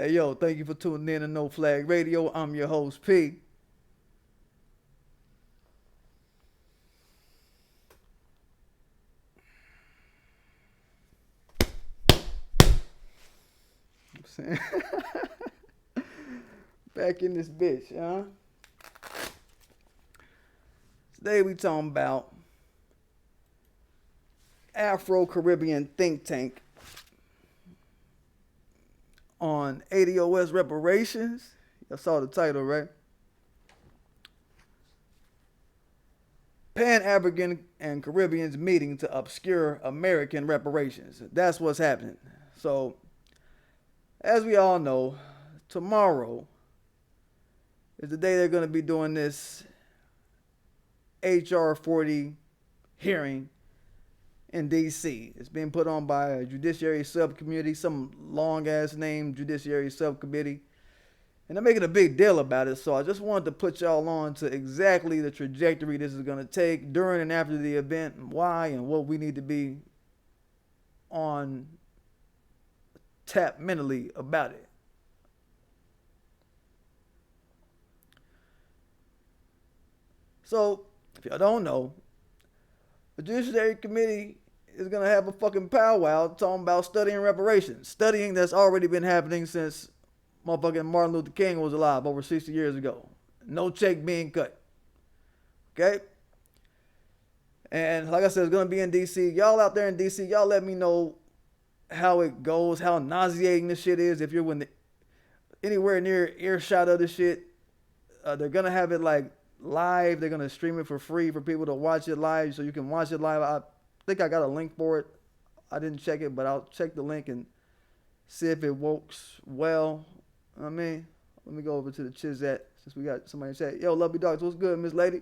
Hey, yo, thank you for tuning in to No Flag Radio. I'm your host, P. I'm saying, back in this bitch, huh? Today we talking about Afro-Caribbean think tank on ADOS reparations. You saw the title, right? Pan-African and Caribbeans meeting to obscure American reparations. That's what's happening. So, as we all know, tomorrow is the day they're going to be doing this HR40 hearing in D.C. It's being put on by a judiciary subcommittee, some long-ass name judiciary subcommittee. And they're making a big deal about it, so I just wanted to put y'all on to exactly the trajectory this is going to take during and after the event, and why and what we need to be on tap mentally about it. So, if y'all don't know, the Judiciary Committee is going to have a fucking powwow talking about studying reparations. Studying that's already been happening since motherfucking Martin Luther King was alive over 60 years ago. No check being cut. Okay? And like I said, it's going to be in D.C. Y'all out there in D.C., y'all let me know how it goes, how nauseating this shit is. If you're anywhere near earshot of this shit, they're going to have it like live. They're going to stream it for free for people to watch it live, so you can watch it live. I think I got a link for it. I didn't check it, but I'll check the link and see if it works well. I mean, let me go over to the Chizat since we got somebody say, yo, Lovely Dogs, what's good, Miss Lady?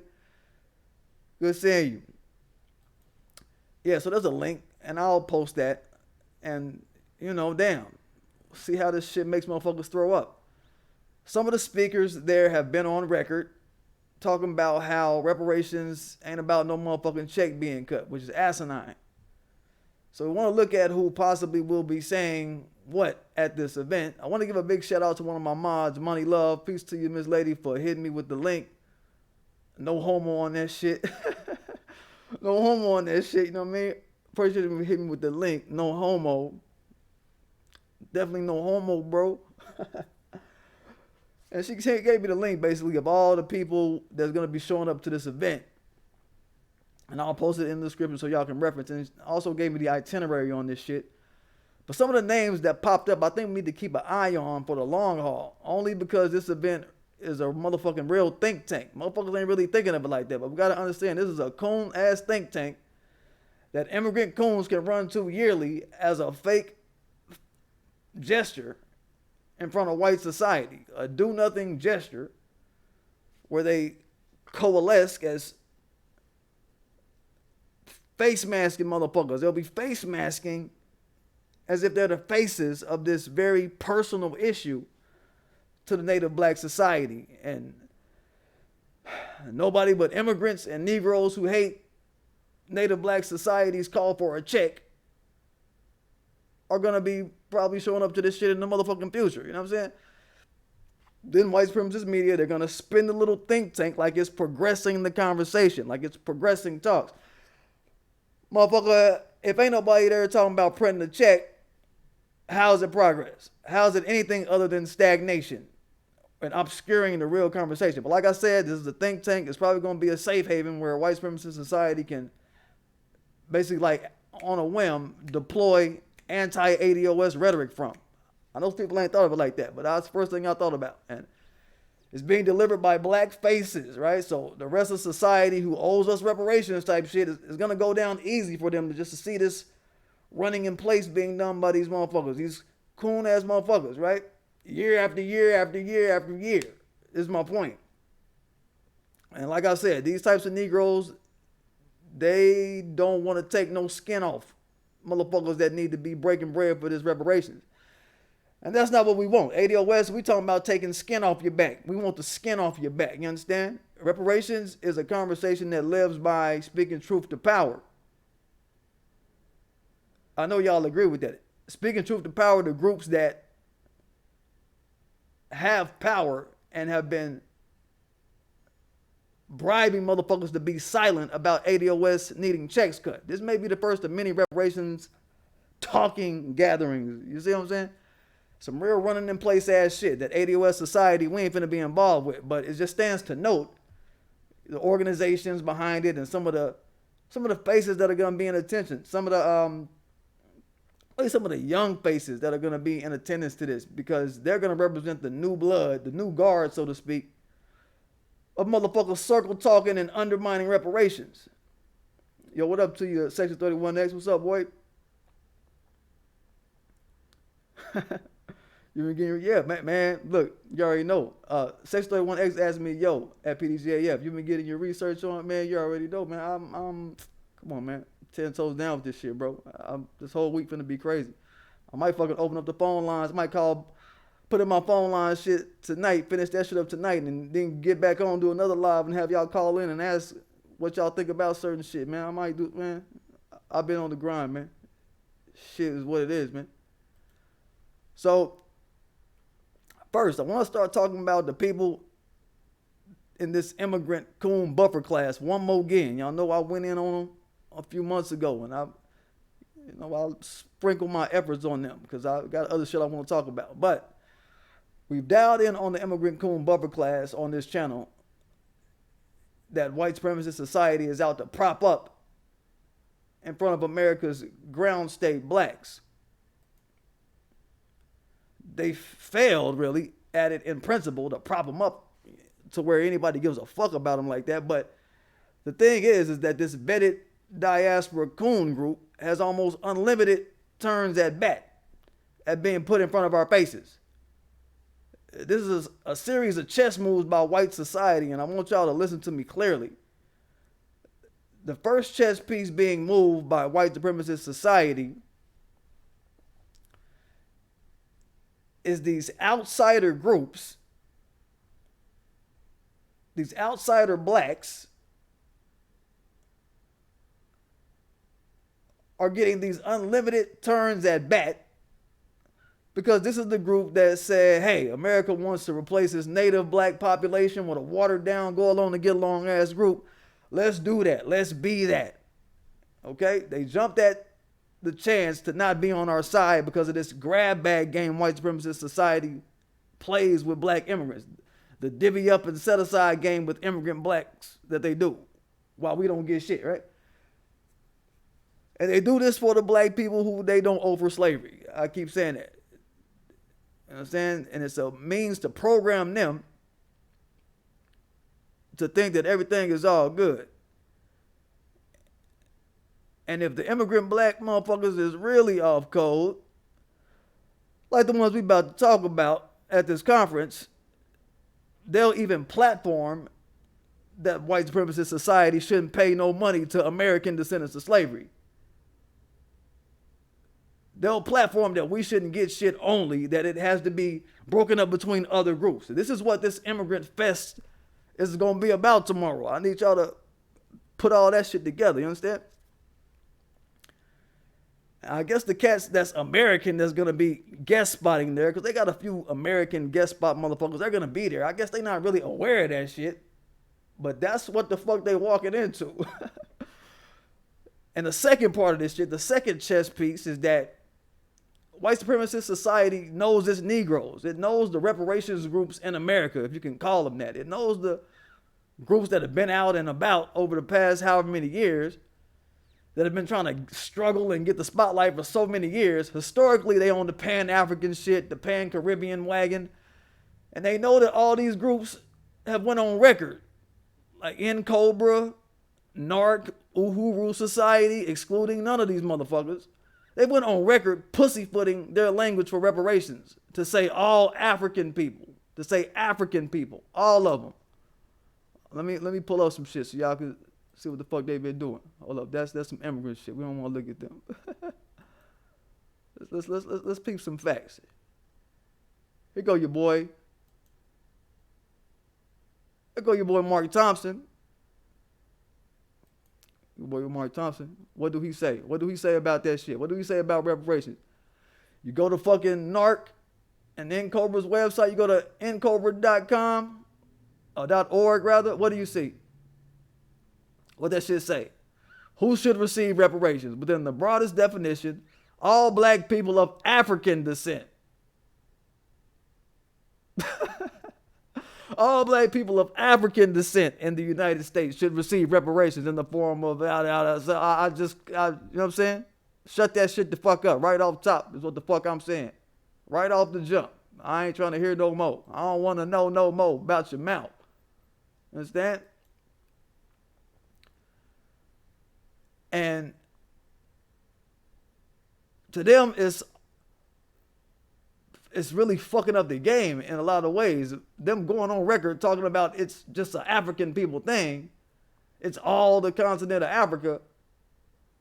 Good seeing you. Yeah, so there's a link, and I'll post that. And, damn, see how this shit makes motherfuckers throw up. Some of the speakers there have been on record talking about how reparations ain't about no motherfucking check being cut, which is asinine. So we want to look at who possibly will be saying what at this event. I want to give a big shout out to one of my mods, Money Love. Peace to you, Miss Lady, for hitting me with the link. No homo on that shit. No homo on that shit, you know what I mean? Appreciate you hitting me with the link. No homo. Definitely no homo, bro. And she gave me the link, basically, of all the people that's going to be showing up to this event. And I'll post it in the description so y'all can reference. And also gave me the itinerary on this shit. But some of the names that popped up, I think we need to keep an eye on for the long haul. Only because this event is a motherfucking real think tank. Motherfuckers ain't really thinking of it like that. But we got to understand, this is a coon-ass think tank that immigrant coons can run to yearly as a fake gesture in front of white society. A do-nothing gesture where they coalesce as face masking motherfuckers. They'll be face masking as if they're the faces of this very personal issue to the native black society. And nobody but immigrants and Negroes who hate native black societies call for a check are going to be probably showing up to this shit in the motherfucking future. You know what I'm saying? Then white supremacist media, they're going to spin the little think tank like it's progressing the conversation, like it's progressing talks. Motherfucker, if ain't nobody there talking about printing a check, how's it progress? How's it anything other than stagnation and obscuring the real conversation? But like I said, this is a think tank. It's probably going to be a safe haven where white supremacist society can basically, like, on a whim, deploy anti-ADOS rhetoric from. I know people ain't thought of it like that, but that's the first thing I thought about. And it's being delivered by black faces, right? So the rest of society who owes us reparations type shit is going to go down easy for them to see this running in place being done by these motherfuckers, these coon-ass motherfuckers, right? Year after year after year after year is my point. And like I said, these types of Negroes, they don't want to take no skin off motherfuckers that need to be breaking bread for this reparations. And that's not what we want. ADOS, we talking about taking skin off your back. We want the skin off your back. You understand? Reparations is a conversation that lives by speaking truth to power. I know y'all agree with that. Speaking truth to power to groups that have power and have been bribing motherfuckers to be silent about ADOS needing checks cut. This may be the first of many reparations talking gatherings. You see what I'm saying? Some real running in place ass shit that ADOS society we ain't finna be involved with. But it just stands to note the organizations behind it and some of the faces that are gonna be in attention. Some of the young faces that are gonna be in attendance to this, because they're gonna represent the new blood, the new guard, so to speak, of motherfuckers circle talking and undermining reparations. Yo, what up to you, Section 31X? What's up, boy? You been getting, yeah, man. Look, you already know. Section 31X asked me, yo, at PDGAF, you been getting your research on it, man? You already know, man. I'm come on, man. 10 toes down with this shit, bro. This whole week finna be crazy. I might fucking open up the phone lines. I might put in my phone line shit tonight, finish that shit up tonight, and then get back on, do another live, and have y'all call in and ask what y'all think about certain shit, man. I might do, man. I've been on the grind, man. Shit is what it is, man. So, first, I want to start talking about the people in this immigrant coon buffer class one more again. Y'all know I went in on them a few months ago, and I'll sprinkle my efforts on them because I got other shit I want to talk about. But we've dialed in on the immigrant coon buffer class on this channel that white supremacist society is out to prop up in front of America's ground state blacks. They failed really at it in principle to prop them up to where anybody gives a fuck about them like that. But the thing is that this vetted diaspora coon group has almost unlimited turns at bat at being put in front of our faces. This is a series of chess moves by white society, and I want y'all to listen to me clearly. The first chess piece being moved by white supremacist society is these outsider groups, these outsider blacks are getting these unlimited turns at bat because this is the group that said, hey, America wants to replace its native black population with a watered down, go along to get along ass group. Let's do that. Let's be that. Okay? They jumped at the chance to not be on our side because of this grab bag game white supremacist society plays with black immigrants. The divvy up and set aside game with immigrant blacks that they do while we don't get shit, right? And they do this for the black people who they don't owe for slavery. I keep saying that. You understand? And it's a means to program them to think that everything is all good. And if the immigrant black motherfuckers is really off code, like the ones we about to talk about at this conference, they'll even platform that white supremacist society shouldn't pay no money to American descendants of slavery. They'll platform that we shouldn't get shit only, that it has to be broken up between other groups. This is what this immigrant fest is going to be about tomorrow. I need y'all to put all that shit together, you understand? I guess the cats that's American that's going to be guest spotting there, because they got a few American guest spot motherfuckers, they're going to be there. I guess they not really aware of that shit, but that's what the fuck they walking into. And the second part of this shit, the second chess piece is that white supremacist society knows its Negroes. It knows the reparations groups in America, if you can call them that. It knows the groups that have been out and about over the past however many years, that have been trying to struggle and get the spotlight for so many years. Historically, they own the Pan-African shit, the Pan-Caribbean wagon. And they know that all these groups have went on record. Like N-Cobra, NARC, Uhuru Society, excluding none of these motherfuckers. They went on record pussyfooting their language for reparations to say all African people, to say African people, all of them. Let me pull up some shit so y'all can see what the fuck they been doing. Hold up, that's some immigrant shit. We don't want to look at them. let's peep some facts. Here go your boy. Here go your boy Mark Thompson. Your boy Mark Thompson. What do he say? What do he say about that shit? What do he say about reparations? You go to fucking NARC and NCOBRA's website, you go to ncobra.com, or .org rather, what do you see? What that shit say? Who should receive reparations? Within the broadest definition, all black people of African descent. All black people of African descent in the United States should receive reparations in the form of, you know what I'm saying? Shut that shit the fuck up right off top is what the fuck I'm saying. Right off the jump. I ain't trying to hear no more. I don't want to know no more about your mouth. Understand? And to them, it's really fucking up the game in a lot of ways. Them going on record talking about it's just an African people thing. It's all the continent of Africa.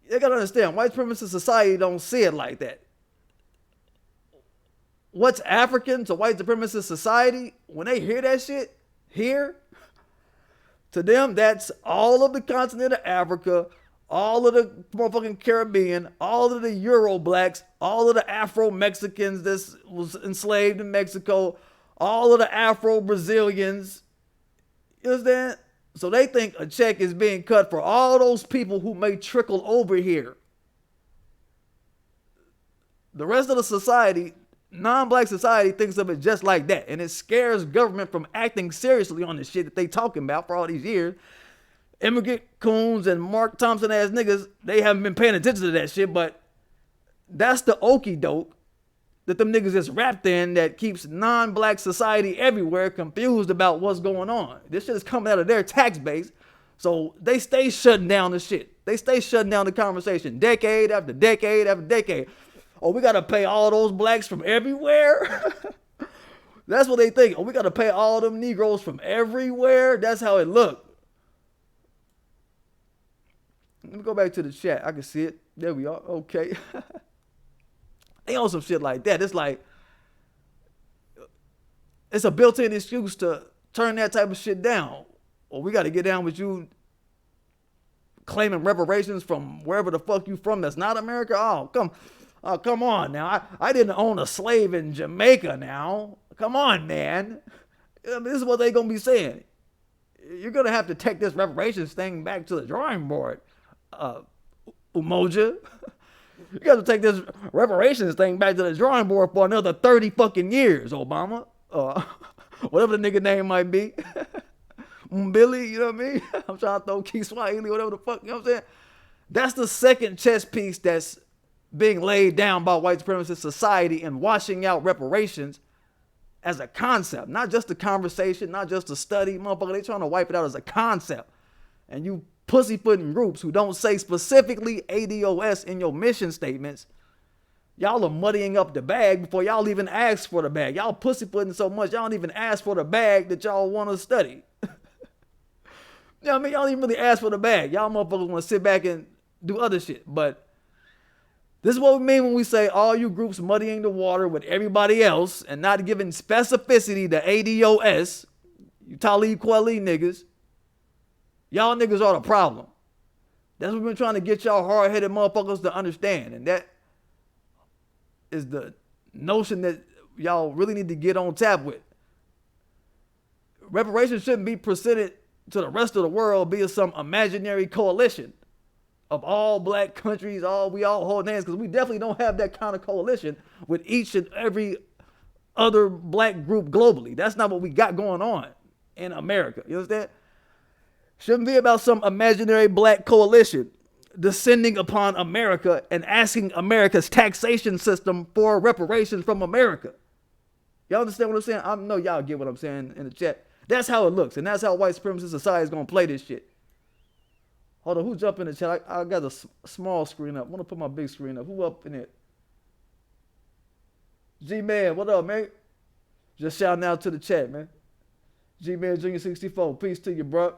They gotta understand, white supremacist society don't see it like that. What's African to white supremacist society, when they hear that shit here, to them, that's all of the continent of Africa, all of the motherfucking Caribbean, all of the Euro blacks, all of the Afro Mexicans that was enslaved in Mexico, all of the Afro Brazilians. You understand? So they think a check is being cut for all those people who may trickle over here. The rest of the society, non-black society, thinks of it just like that. And it scares government from acting seriously on the shit that they talking about for all these years. Immigrant, Coons, and Mark Thompson ass niggas, they haven't been paying attention to that shit, but that's the okie doke that them niggas is wrapped in that keeps non-black society everywhere confused about what's going on. This shit is coming out of their tax base, so they stay shutting down the shit. They stay shutting down the conversation decade after decade after decade. Oh, we gotta pay all those blacks from everywhere? That's what they think. Oh, we gotta pay all them Negroes from everywhere? That's how it look. Let me go back to the chat. I can see it. There we are. Okay. They on some shit like that. It's like, it's a built-in excuse to turn that type of shit down. Or we got to get down with you claiming reparations from wherever the fuck you from that's not America. Oh, come on now. I didn't own a slave in Jamaica now. Come on, man. This is what they going to be saying. You're going to have to take this reparations thing back to the drawing board. Umoja. You got to take this reparations thing back to the drawing board for another 30 fucking years, Obama. Whatever the nigga name might be. Billy, you know what I mean? I'm trying to throw Kiswahili, whatever the fuck, you know what I'm saying? That's the second chess piece that's being laid down by white supremacist society and washing out reparations as a concept. Not just a conversation, not just a study. Motherfucker, they trying to wipe it out as a concept. And you pussyfooting groups who don't say specifically ADOS in your mission statements, y'all are muddying up the bag before y'all even ask for the bag. Y'all pussyfooting so much, y'all don't even ask for the bag that y'all want to study. You know what I mean? Y'all don't even really ask for the bag. Y'all motherfuckers want to sit back and do other shit. But this is what we mean when we say all you groups muddying the water with everybody else and not giving specificity to ADOS, you Talib Kweli niggas. Y'all niggas are the problem. That's what we've been trying to get y'all hard-headed motherfuckers to understand. And that is the notion that y'all really need to get on tap with. Reparations shouldn't be presented to the rest of the world via some imaginary coalition of all black countries, we all hold hands, because we definitely don't have that kind of coalition with each and every other black group globally. That's not what we got going on in America. You understand? Shouldn't be about some imaginary black coalition descending upon America and asking America's taxation system for reparations from America. Y'all understand what I'm saying? I know y'all get what I'm saying in the chat. That's how it looks, and that's how white supremacist society is going to play this shit. Hold on, who jumped in the chat? I got a small screen up. I want to put my big screen up. Who up in it? G-Man, what up, man? Just shouting out to the chat, man. G-Man Junior 64, peace to you, bro.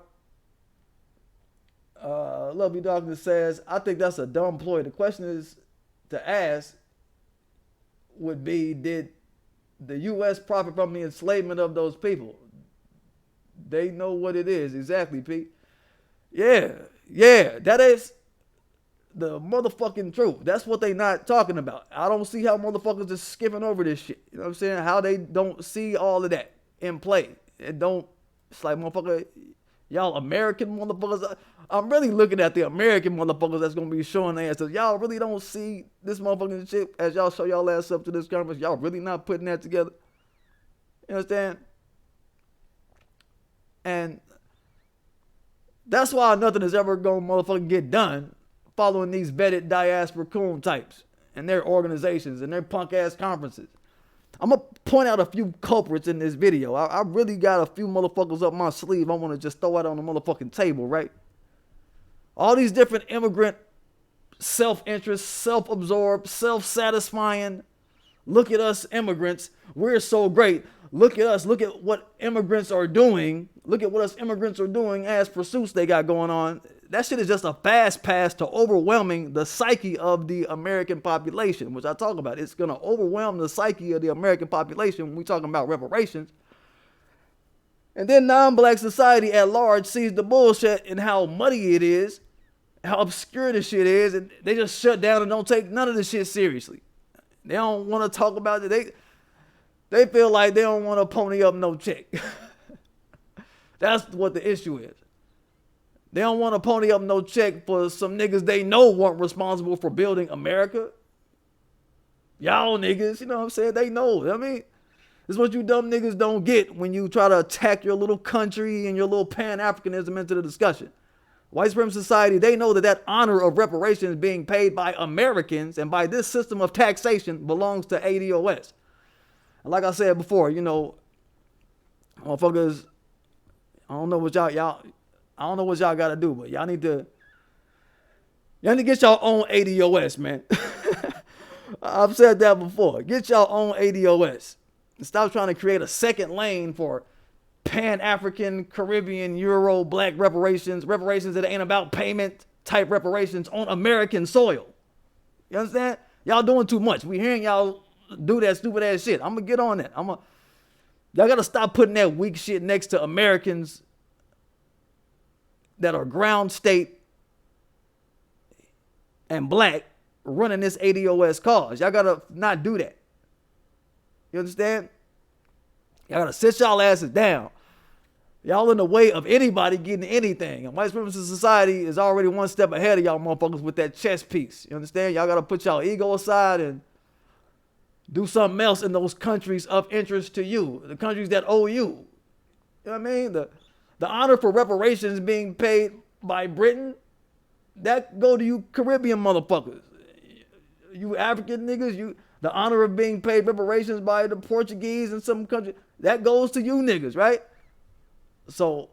Love You Darkness says, I think that's a dumb ploy. The question is to ask would be, did the U.S. profit from the enslavement of those people? They know what it is. Exactly, Pete. Yeah, that is. the motherfucking truth. That's what they not talking about. I don't see how motherfuckers just skipping over this shit. You know what I'm saying? How they don't see all of that in play. It's like, motherfucker, y'all American motherfuckers. I'm really looking at the American motherfuckers that's gonna be showing their asses. Y'all really don't see this motherfucking shit as y'all show y'all ass up to this conference. Y'all really not putting that together. You understand? And that's why nothing is ever gonna motherfucking get done following these vetted diaspora coon types and their organizations and their punk ass conferences. I'm gonna point out a few culprits in this video. I really got a few motherfuckers up my sleeve. I want to just throw out on the motherfucking table, right? All these different immigrant self-interest, self-absorbed, self-satisfying. Look at us immigrants. We're so great. Look at us. Look at what immigrants are doing. Look at what us immigrants are doing as pursuits they got going on. That shit is just a fast pass to overwhelming the psyche of the American population, which I talk about. It's going to overwhelm the psyche of the American population when we talking about reparations. And then non-black society at large sees the bullshit and how muddy it is, how obscure this shit is, and they just shut down and don't take none of this shit seriously. They don't want to talk about it. They feel like they don't want to pony up no check. That's what the issue is. They don't want to pony up no check for some niggas they know weren't responsible for building America. Y'all niggas, you know what I'm saying? They know. I mean, this is what you dumb niggas don't get when you try to attack your little country and your little Pan-Africanism into the discussion. White supremacist society, they know that honor of reparations being paid by Americans and by this system of taxation belongs to ADOS. And like I said before, you know, motherfuckers, I don't know what y'all got to do, but y'all need to get y'all own ADOS, man. I've said that before. Get y'all own ADOS. And stop trying to create a second lane for Pan-African, Caribbean, Euro, black reparations that ain't about payment type reparations on American soil. You understand? Y'all doing too much. We hearing y'all do that stupid ass shit. I'm gonna get on that. Y'all gotta stop putting that weak shit next to Americans that are ground state and black running this ADOS cause. Y'all gotta not do that. You understand? Y'all gotta sit y'all asses down. Y'all in the way of anybody getting anything. And white supremacist society is already one step ahead of y'all motherfuckers with that chess piece. You understand? Y'all gotta put y'all ego aside and do something else in those countries of interest to you. The countries that owe you. You know what I mean? The honor for reparations being paid by Britain, that go to you Caribbean motherfuckers. You African niggas, the honor of being paid reparations by the Portuguese in some countries, that goes to you niggas, right? So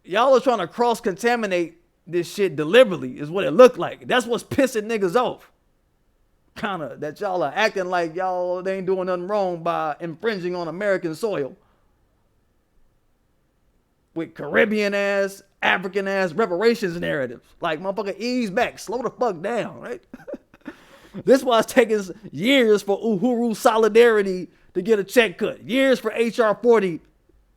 y'all are trying to cross-contaminate this shit deliberately is what it looked like. That's what's pissing niggas off. Kinda, that y'all are acting like y'all ain't doing nothing wrong by infringing on American soil with Caribbean ass, African ass reparations narratives. Like, motherfucker, ease back, slow the fuck down, right? This is why it's taking years for Uhuru Solidarity to get a check cut. Years for HR40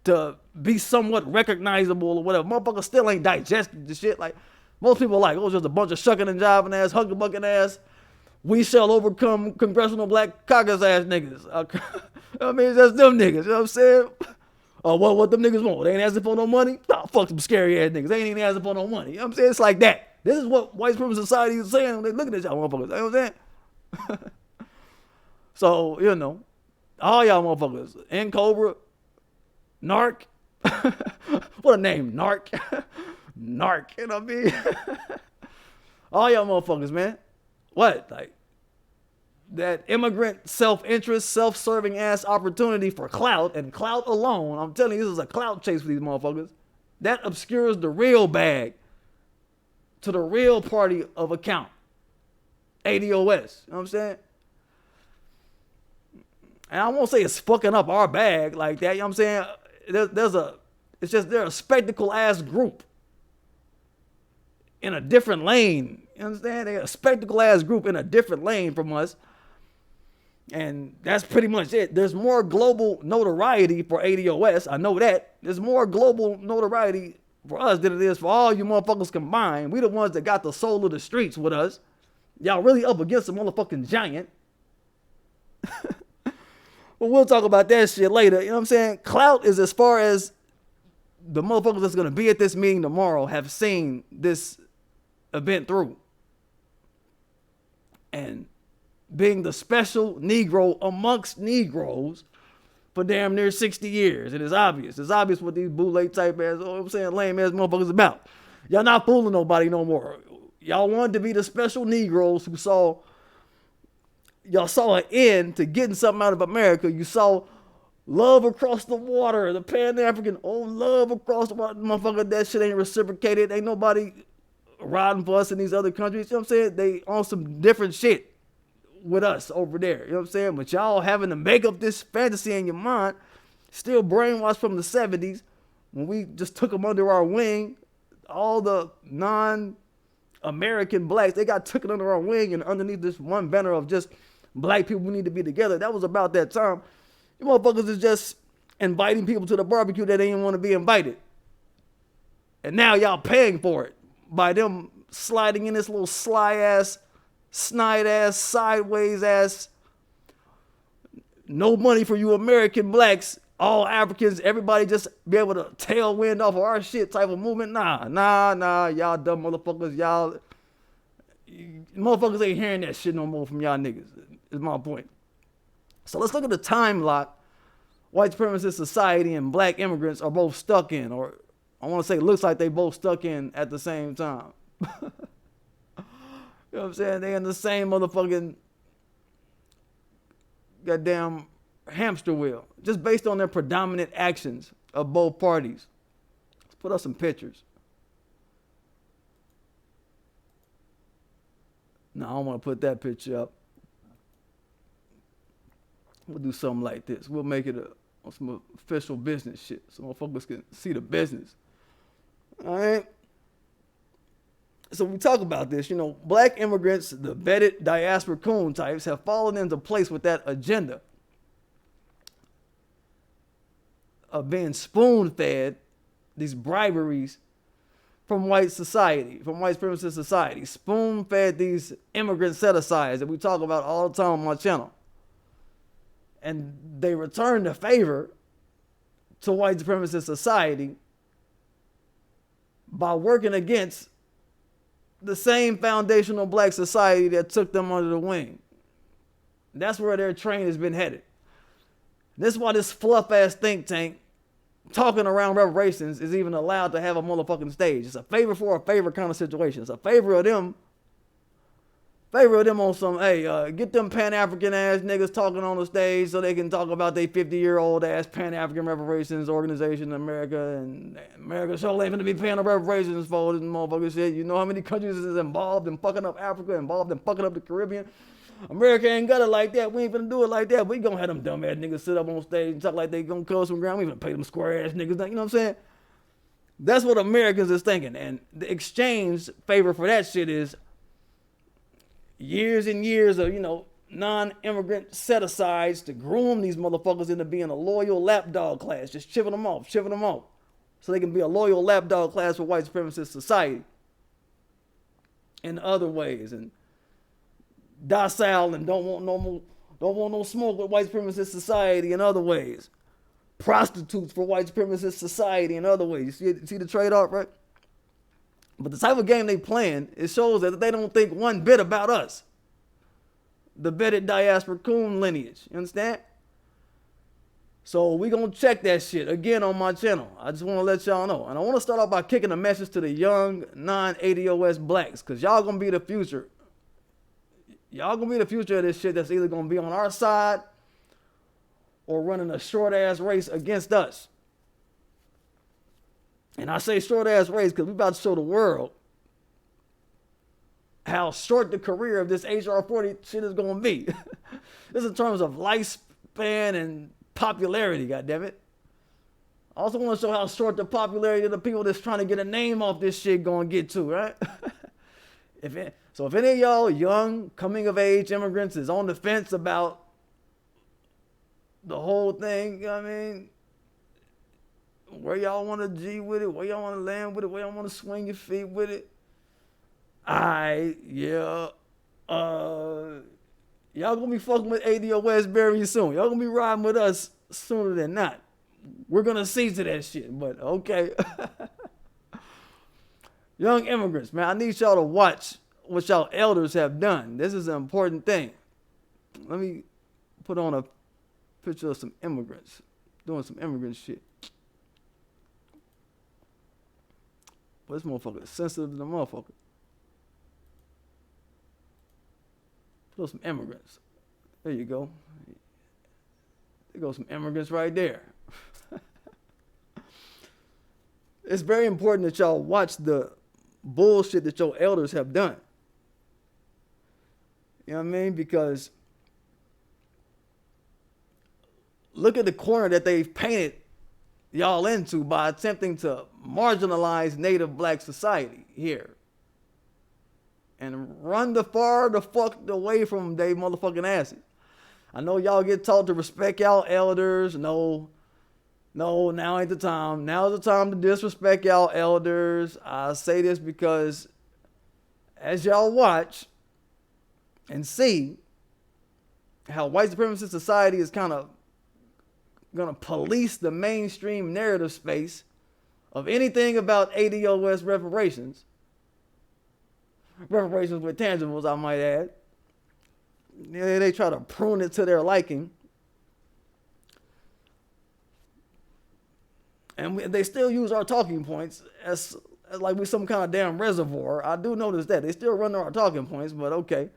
to be somewhat recognizable or whatever. Motherfuckers still ain't digested the shit. Like, most people are like, oh, it's just a bunch of shucking and jiving ass, huckabucking ass, we shall overcome Congressional Black Caucus ass niggas. I mean, that's them niggas, you know what I'm saying? What them niggas want? They ain't asking for no money? Nah, fuck some scary ass niggas. They ain't even asking for no money. You know what I'm saying? It's like that. This is what white supremacist society is saying when they looking at y'all motherfuckers. You know what I'm saying? So, you know, all y'all motherfuckers, N Cobra, Narc, what a name, Narc, Narc, you know what I mean? All y'all motherfuckers, man. What? Like, that immigrant self-interest, self-serving ass opportunity for clout and clout alone. I'm telling you, this is a clout chase for these motherfuckers. That obscures the real bag to the real party of account. ADOS. You know what I'm saying? And I won't say it's fucking up our bag like that. You know what I'm saying? They're a spectacle ass group in a different lane. You understand? They're a spectacle ass group in a different lane from us. And that's pretty much it. There's more global notoriety for ADOS. I know that. There's more global notoriety for us than it is for all you motherfuckers combined. We the ones that got the soul of the streets with us. Y'all really up against a motherfucking giant. But we'll talk about that shit later. You know what I'm saying? Clout is as far as the motherfuckers that's going to be at this meeting tomorrow have seen this event through. And being the special Negro amongst Negroes for damn near 60 years. And it's obvious. It's obvious what these bootleg type ass, lame ass motherfuckers about. Y'all not fooling nobody no more. Y'all wanted to be the special Negroes who y'all saw an end to getting something out of America. You saw love across the water, the Pan-African, love across the water. Motherfucker, that shit ain't reciprocated. Ain't nobody riding for us in these other countries. You know what I'm saying? They on some different shit with us over there. You know what I'm saying? But y'all having to make up this fantasy in your mind, still brainwashed from the 70s, when we just took them under our wing. All the non-American blacks, they got taken under our wing, and underneath this one banner of just black people, we need to be together. That was about that time. You motherfuckers is just inviting people to the barbecue that they didn't want to be invited. And now y'all paying for it by them sliding in this little sly ass, snide ass, sideways ass, no money for you American blacks, all Africans, everybody just be able to tailwind off of our shit type of movement. Nah, y'all dumb motherfuckers. Y'all motherfuckers ain't hearing that shit no more from y'all niggas, is my point. So let's look at the time lock white supremacist society and black immigrants are both stuck in, or I want to say it looks like they both stuck in at the same time. You know what I'm saying? They in the same motherfucking goddamn hamster wheel, just based on their predominant actions of both parties. Let's put up some pictures. No, I don't want to put that picture up. We'll do something like this. We'll make it some official business shit so motherfuckers can see the business. All right? So we talk about this, black immigrants, the vetted diaspora coon types, have fallen into place with that agenda of being spoon-fed these briberies from white society, from white supremacist society. Spoon-fed these immigrant set-asides that we talk about all the time on my channel. And they return the favor to white supremacist society by working against the same foundational black society that took them under the wing. That's where their train has been headed. This is why this fluff-ass think tank talking around reparations is even allowed to have a motherfucking stage. It's a favor for a favor kind of situation. It's a favor of them on some, hey, get them Pan-African ass niggas talking on the stage so they can talk about they 50-year-old ass Pan-African reparations organization in America, and America sure ain't gonna be paying the reparations for this motherfucking shit. You know how many countries is involved in fucking up Africa, involved in fucking up the Caribbean? America ain't got it like that. We ain't gonna do it like that. We gonna have them dumb ass niggas sit up on stage and talk like they gonna cover some ground. We gonna pay them square ass niggas. You know what I'm saying? That's what Americans is thinking. And the exchange favor for that shit is years and years of, non-immigrant set-asides to groom these motherfuckers into being a loyal lapdog class, just chipping them off, so they can be a loyal lapdog class for white supremacist society in other ways, and docile and don't want no smoke with white supremacist society in other ways, prostitutes for white supremacist society in other ways. You see the trade-off, right? But the type of game they playing, it shows that they don't think one bit about us. The vetted diaspora coon lineage. You understand? So we gonna check that shit again on my channel. I just want to let y'all know. And I want to start off by kicking a message to the young non-ADOS blacks, because y'all gonna be the future. Y'all gonna be the future of this shit that's either gonna be on our side or running a short-ass race against us. And I say short-ass race because we about to show the world how short the career of this HR40 shit is going to be. This is in terms of lifespan and popularity, goddammit. I also want to show how short the popularity of the people that's trying to get a name off this shit going to get to, right? So if any of y'all young, coming-of-age immigrants is on the fence about the whole thing, you know what I mean? Where y'all want to G with it, where y'all want to land with it, where y'all want to swing your feet with it. Yeah. Y'all gonna be fucking with ADOS very soon. Y'all gonna be riding with us sooner than not. We're gonna see to that shit, but okay. Young immigrants, man, I need y'all to watch what y'all elders have done. This is an important thing. Let me put on a picture of some immigrants doing some immigrant shit. Well, this motherfucker is sensitive to the motherfucker. Put on some immigrants. There you go. There goes some immigrants right there. It's very important that y'all watch the bullshit that your elders have done. You know what I mean? Because look at the corner that they've painted y'all into by attempting to marginalize Native Black society here. And run the fuck away from they motherfucking asses. I know y'all get taught to respect y'all elders. No, now ain't the time. Now's the time to disrespect y'all elders. I say this because as y'all watch and see how white supremacist society is kind of going to police the mainstream narrative space of anything about ADOS reparations. Reparations with tangibles, I might add. They try to prune it to their liking. And they still use our talking points as like we're some kind of damn reservoir. I do notice that. They still run our talking points, but okay.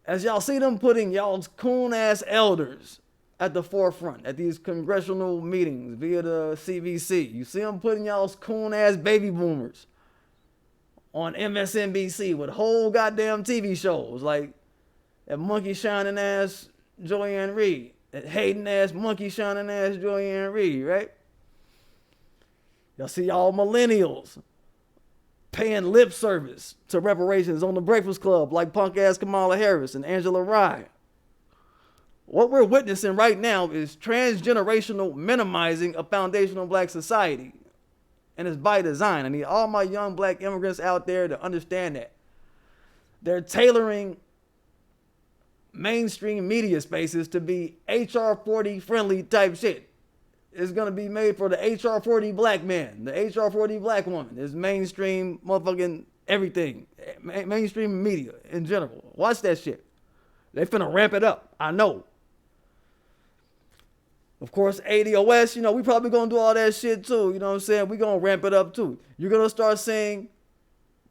As y'all see them putting y'all's coon-ass elders at the forefront at these congressional meetings via the CBC. You see them putting y'all's coon-ass baby boomers on MSNBC with whole goddamn TV shows like that monkey shining ass Joanne Reed, that hating ass monkey shining ass Joanne Reed, right? Y'all see y'all millennials paying lip service to reparations on the Breakfast Club like punk ass Kamala Harris and Angela Rye. What we're witnessing right now is transgenerational minimizing of foundational black society. And it's by design. I need all my young black immigrants out there to understand that. They're tailoring mainstream media spaces to be HR40 friendly type shit. It's going to be made for the HR40 black man, the HR40 black woman. It's mainstream motherfucking everything. Mainstream media in general. Watch that shit. They finna ramp it up. I know. Of course, ADOS, we probably going to do all that shit too. You know what I'm saying? We going to ramp it up too. You're going to start seeing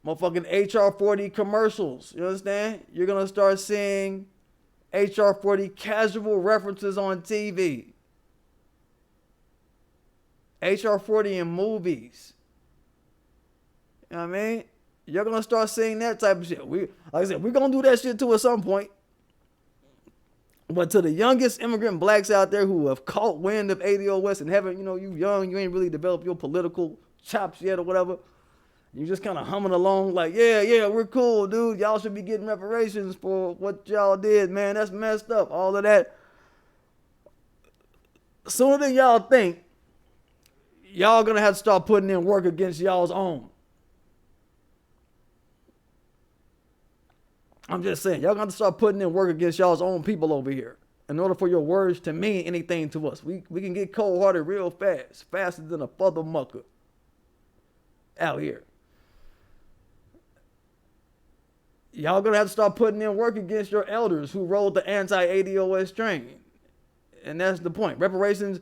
motherfucking HR40 commercials. You understand? You're going to start seeing HR40 casual references on TV. HR40 in movies. You know what I mean? You're going to start seeing that type of shit. Like I said, we're going to do that shit too at some point. But to the youngest immigrant blacks out there who have caught wind of ADOS and haven't, you young, you ain't really developed your political chops yet or whatever. You just kind of humming along like, yeah, we're cool, dude. Y'all should be getting reparations for what y'all did, man. That's messed up. All of that. Sooner than y'all think, y'all gonna have to start putting in work against y'all's own. I'm just saying, y'all got to start putting in work against y'all's own people over here in order for your words to mean anything to us. We can get cold-hearted real fast, faster than a father mucker out here. Y'all going to have to start putting in work against your elders who rode the anti-ADOS train. And that's the point. Reparations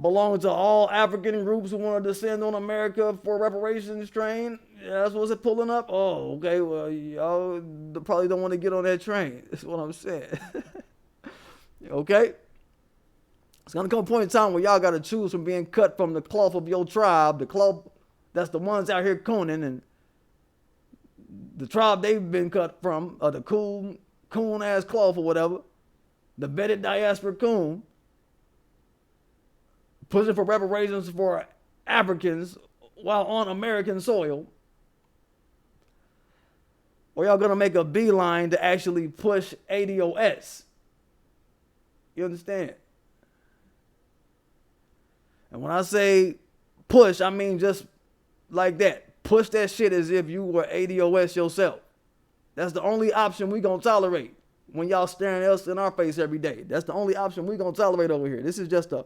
belong to all African groups who want to descend on America for reparations train. Yeah, that's what's it pulling up? Oh, okay. Well, y'all probably don't want to get on that train. That's what I'm saying. Okay? It's going to come a point in time where y'all got to choose from being cut from the cloth of your tribe, the cloth that's the ones out here cooning, and the tribe they've been cut from, or the coon-ass cloth or whatever, the bedded diaspora coon, pushing for reparations for Africans while on American soil. Or y'all gonna make a beeline to actually push ADOS. You understand? And when I say push, I mean just like that. Push that shit as if you were ADOS yourself. That's the only option we gonna tolerate when y'all staring us in our face every day. That's the only option we gonna tolerate over here. This is just a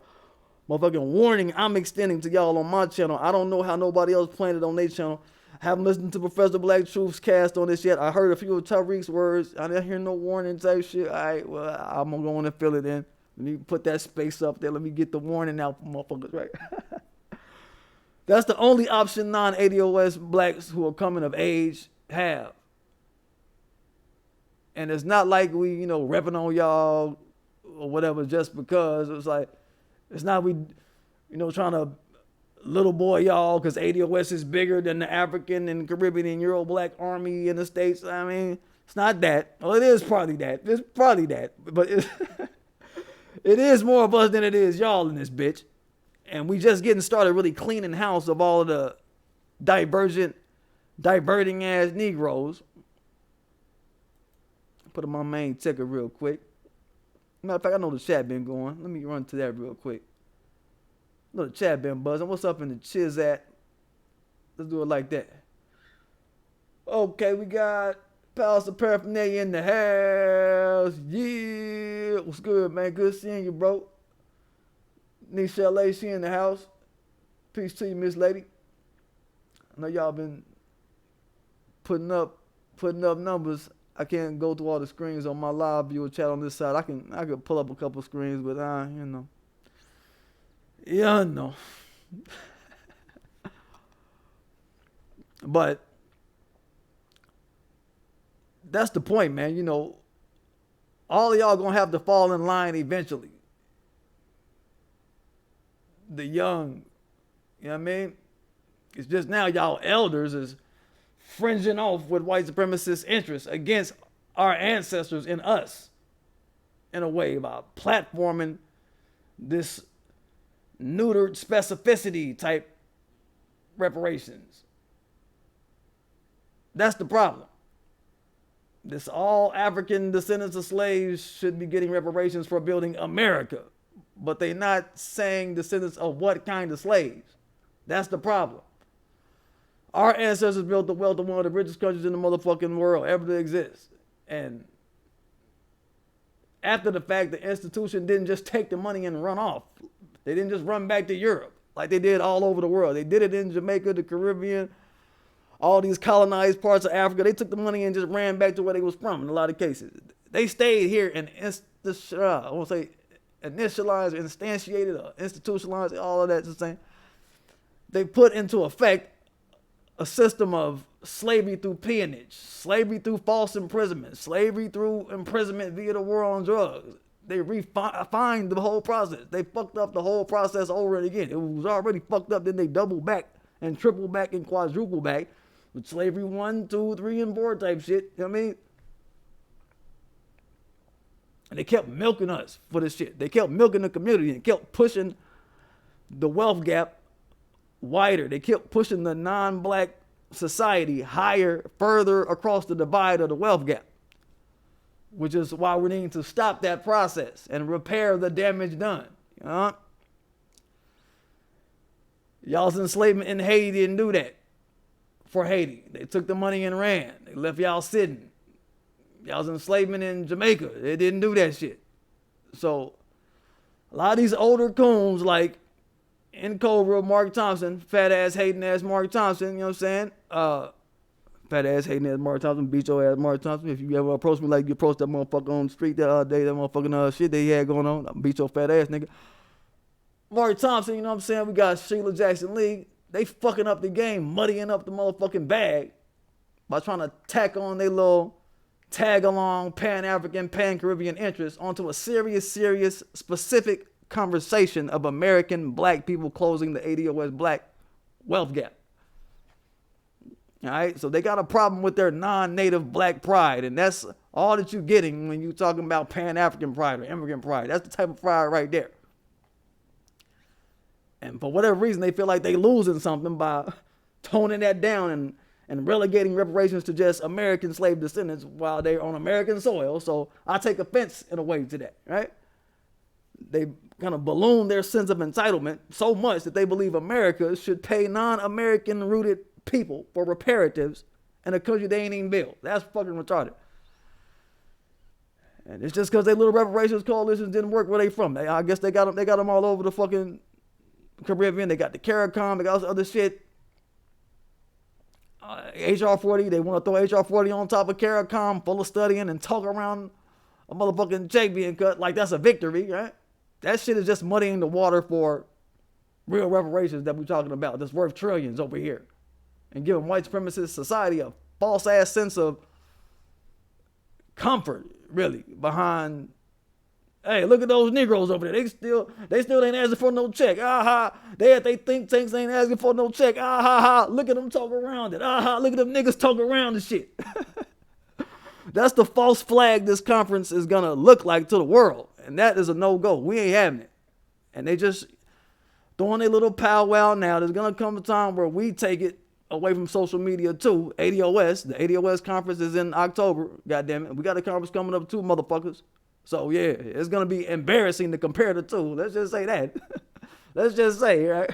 motherfucking warning I'm extending to y'all on my channel. I don't know how nobody else planned it on their channel. I haven't listened to Professor Black Truth's cast on this yet. I heard a few of Tariq's words. I didn't hear no warning type shit. All right, well, I'm gonna go on and fill it in. Let me put that space up there. Let me get the warning out for motherfuckers, right? That's the only option non-ADOS blacks who are coming of age have. And it's not like we, repping on y'all or whatever just because. It's like, it's not we, trying to little boy y'all because ADOS is bigger than the African and Caribbean and Euro Black Army in the States. I mean, it's not that. Well, it is probably that. It's probably that. But it is more of us than it is y'all in this bitch. And we just getting started really cleaning house of all of the diverting ass Negroes. Put in my main ticker real quick. Matter of fact, I know the chat been going. Let me run to that real quick. I know the chat been buzzing. What's up in the chiz at? Let's do it like that. Okay, we got Palace of Paraphernalia in the house. Yeah. What's good, man? Good seeing you, bro. Nisha LA, she in the house. Peace to you, Miss Lady. I know y'all been putting up numbers. I can't go through all the screens on my live viewer chat on this side. I could pull up a couple screens, but But that's the point, man. All of y'all gonna have to fall in line eventually. The young, you know what I mean? It's just now y'all elders is fringing off with white supremacist interests against our ancestors and us in a way by platforming this neutered specificity type reparations. That's the problem. This all African descendants of slaves should be getting reparations for building America, but they not saying descendants of what kind of slaves. That's the problem. Our ancestors built the wealth of one of the richest countries in the motherfucking world ever to exist. And after the fact, the institution didn't just take the money and run off. They didn't just run back to Europe like they did all over the world. They did it in Jamaica, the Caribbean, all these colonized parts of Africa. They took the money and just ran back to where they was from in a lot of cases. They stayed here and initialized, instantiated, or institutionalized, all of that's the same. They put into effect a system of slavery through peonage, slavery through false imprisonment, slavery through imprisonment via the war on drugs. They refined the whole process. They fucked up the whole process over and again. It was already fucked up, then they double back and triple back and quadruple back with slavery 1, 2, 3, and 4 type shit. You know what I mean? And they kept milking us for this shit. They kept milking the community and kept pushing the wealth gap wider. They kept pushing the non-black society higher, further across the divide of the wealth gap, which is why we need to stop that process and repair the damage done. Y'all's enslavement in Haiti didn't do that for Haiti. They took the money and ran. They left y'all sitting. Y'all's enslavement in Jamaica. They didn't do that shit. So a lot of these older coons like in Cobra, Mark Thompson, fat ass hating ass Mark Thompson, you know what I'm saying? Fat ass hating ass Mark Thompson, beat your ass Mark Thompson. If you ever approach me like you approached that motherfucker on the street the other day, that motherfucking shit that he had going on, I'll beat your fat ass, nigga. Mark Thompson, you know what I'm saying? We got Sheila Jackson Lee. They fucking up the game, muddying up the motherfucking bag by trying to tack on their little tag-along Pan-African, Pan-Caribbean interests onto a serious, specific conversation of American black people closing the ADOS black wealth gap. All right, so they got a problem with their non-native black pride, and that's all that you're getting when you're talking about Pan-African pride or immigrant pride. That's the type of pride right there. And for whatever reason, they feel like they losing something by toning that down and relegating reparations to just American slave descendants while they're on American soil. So I take offense in a way to that, right? They kind of balloon their sense of entitlement so much that they believe America should pay non-American rooted people for reparatives in a country they ain't even built. That's fucking retarded. And it's just because they little reparations coalitions didn't work where they from. I guess they got them all over the fucking Caribbean. They got the CARICOM. They got all this other shit. HR40. They want to throw HR40 on top of CARICOM, full of studying and talk around a motherfucking check being cut like that's a victory, right? That shit is just muddying the water for real reparations that we're talking about. That's worth trillions over here, and giving white supremacist society a false ass sense of comfort, really, behind, hey, look at those Negroes over there. They still ain't asking for no check. They at they think tanks ain't asking for no check. Look at them talk around it. Look at them niggas talk around the shit. That's the false flag this conference is gonna look like to the world, and that is a no-go. We ain't having it. And they just throwing their little powwow now. There's gonna come a time where we take it away from social media too. ADOS, the ADOS conference is in October. Goddamn it, we got a conference coming up too, motherfuckers. So yeah, it's gonna be embarrassing to compare the two. Let's just say that. Let's just say, right?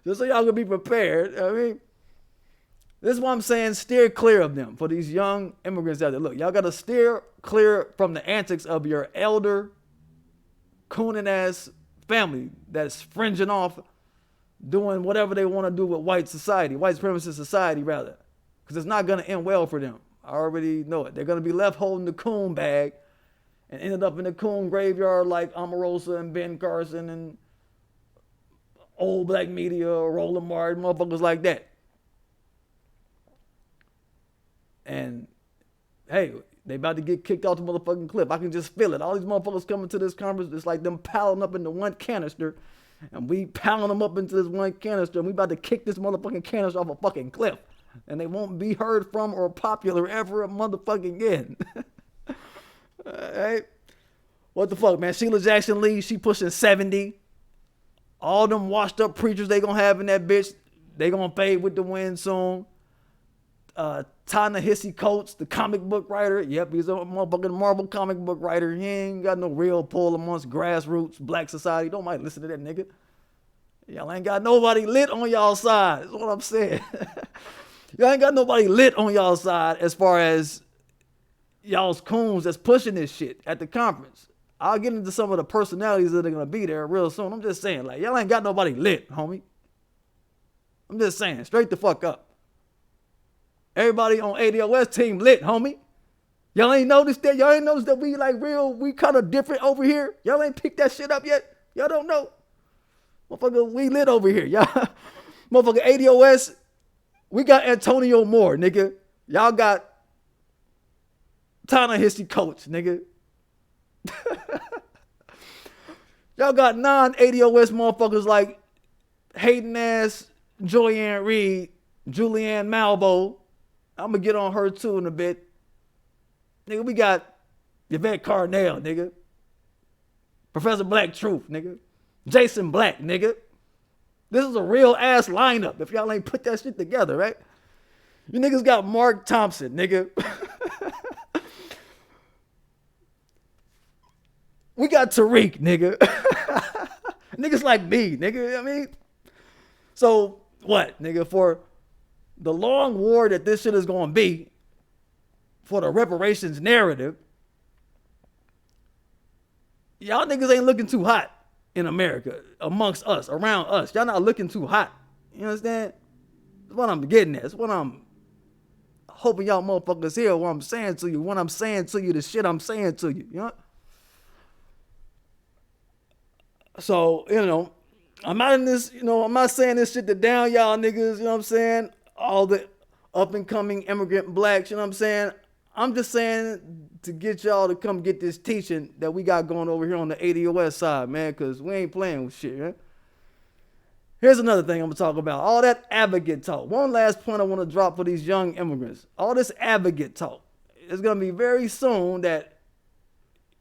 Just so y'all can be prepared. I mean, this is what I'm saying. Steer clear of them for these young immigrants out there. Look, y'all gotta steer clear from the antics of your elder, cooning ass family that's fringing off, doing whatever they want to do with white society, white supremacist society rather, because it's not gonna end well for them. I already know it. They're gonna be left holding the coon bag and ended up in the coon graveyard like Omarosa and Ben Carson and old black media or Roland Martin, motherfuckers like that. And hey, they about to get kicked off the motherfucking cliff. I can just feel it. All these motherfuckers coming to this conference, it's like them piling up into one canister, and we piling them up into this one canister, and we about to kick this motherfucking canister off a fucking cliff. And they won't be heard from or popular ever a motherfucking again. Hey, what the fuck, man? Sheila Jackson Lee, she pushing 70. All them washed up preachers they gonna have in that bitch, they gonna fade with the wind soon. Ta-Nehisi Coates, the comic book writer. Yep, he's a motherfucking Marvel comic book writer. He ain't got no real pull amongst grassroots black society. Don't mind listen to that nigga. Y'all ain't got nobody lit on y'all side. That's what I'm saying. Y'all ain't got nobody lit on y'all side as far as y'all's coons that's pushing this shit at the conference. I'll get into some of the personalities that are gonna be there real soon. I'm just saying, like, y'all ain't got nobody lit, homie. I'm just saying, straight the fuck up. Everybody on ADOS team lit, homie. Y'all ain't noticed that? Y'all ain't noticed that we like real, we kind of different over here? Y'all ain't picked that shit up yet? Y'all don't know? Motherfucker, we lit over here. Y'all, motherfucker, ADOS, we got Antonio Moore, nigga. Y'all got Ta-Nehisi Coates, nigga. Y'all got non-ADOS motherfuckers like Hayden ass, Joyanne Reed, Julianne Malvo. I'm gonna get on her too in a bit. Nigga, we got Yvette Carnell, nigga. Professor Black Truth, nigga. Jason Black, nigga. This is a real ass lineup if y'all ain't put that shit together, right? You niggas got Mark Thompson, nigga. We got Tariq, nigga. Niggas like me, nigga. I mean, so what, nigga? For the long war that this shit is going to be, for the reparations narrative, y'all niggas ain't looking too hot in America, amongst us, around us. Y'all not looking too hot. You understand? That's what I'm getting at. That's what I'm hoping y'all motherfuckers hear what I'm saying to you. When I'm saying to you the shit I'm saying to you. You know? So, you know, I'm not in this, you know, I'm not saying this shit to down y'all niggas, you know what I'm saying? All the up and coming immigrant blacks, you know what I'm saying? I'm just saying to get y'all to come get this teaching that we got going over here on the ADOS side, man, because we ain't playing with shit, man. Here's another thing I'm going to talk about. All that advocate talk. One last point I want to drop for these young immigrants. All this advocate talk. It's going to be very soon that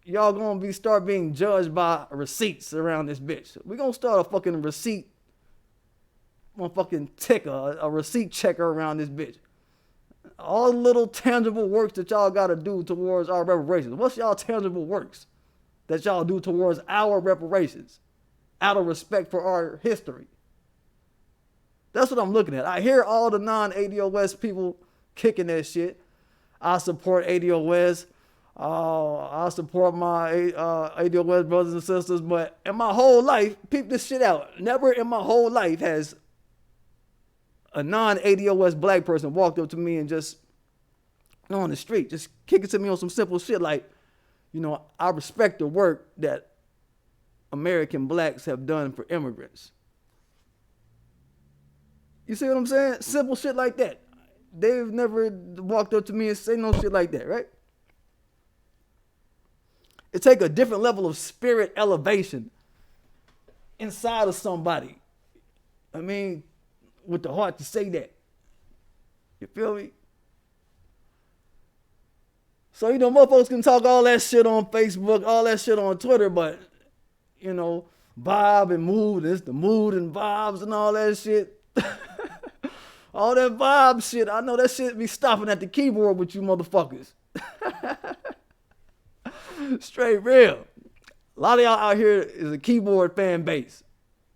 y'all going to start being judged by receipts around this bitch. We're going to start a fucking receipt, motherfucking ticker, a receipt checker around this bitch. All the little tangible works that y'all got to do towards our reparations. What's y'all tangible works that y'all do towards our reparations out of respect for our history? That's what I'm looking at. I hear all the non-ADOS people kicking that shit. I support ADOS. I support my ADOS brothers and sisters. But in my whole life, peep this shit out. Never in my whole life has a non-ADOS black person walked up to me and just on the street, just kick it to me on some simple shit like, you know, I respect the work that American blacks have done for immigrants. You see what I'm saying? Simple shit like that. They've never walked up to me and say no shit like that, right? It take a different level of spirit elevation inside of somebody. I mean, with the heart to say that. You feel me? So, you know, motherfuckers can talk all that shit on Facebook, all that shit on Twitter, but, you know, vibe and mood, it's the mood and vibes and all that shit. All that vibe shit, I know that shit be stopping at the keyboard with you motherfuckers. Straight real. A lot of y'all out here is a keyboard fan base.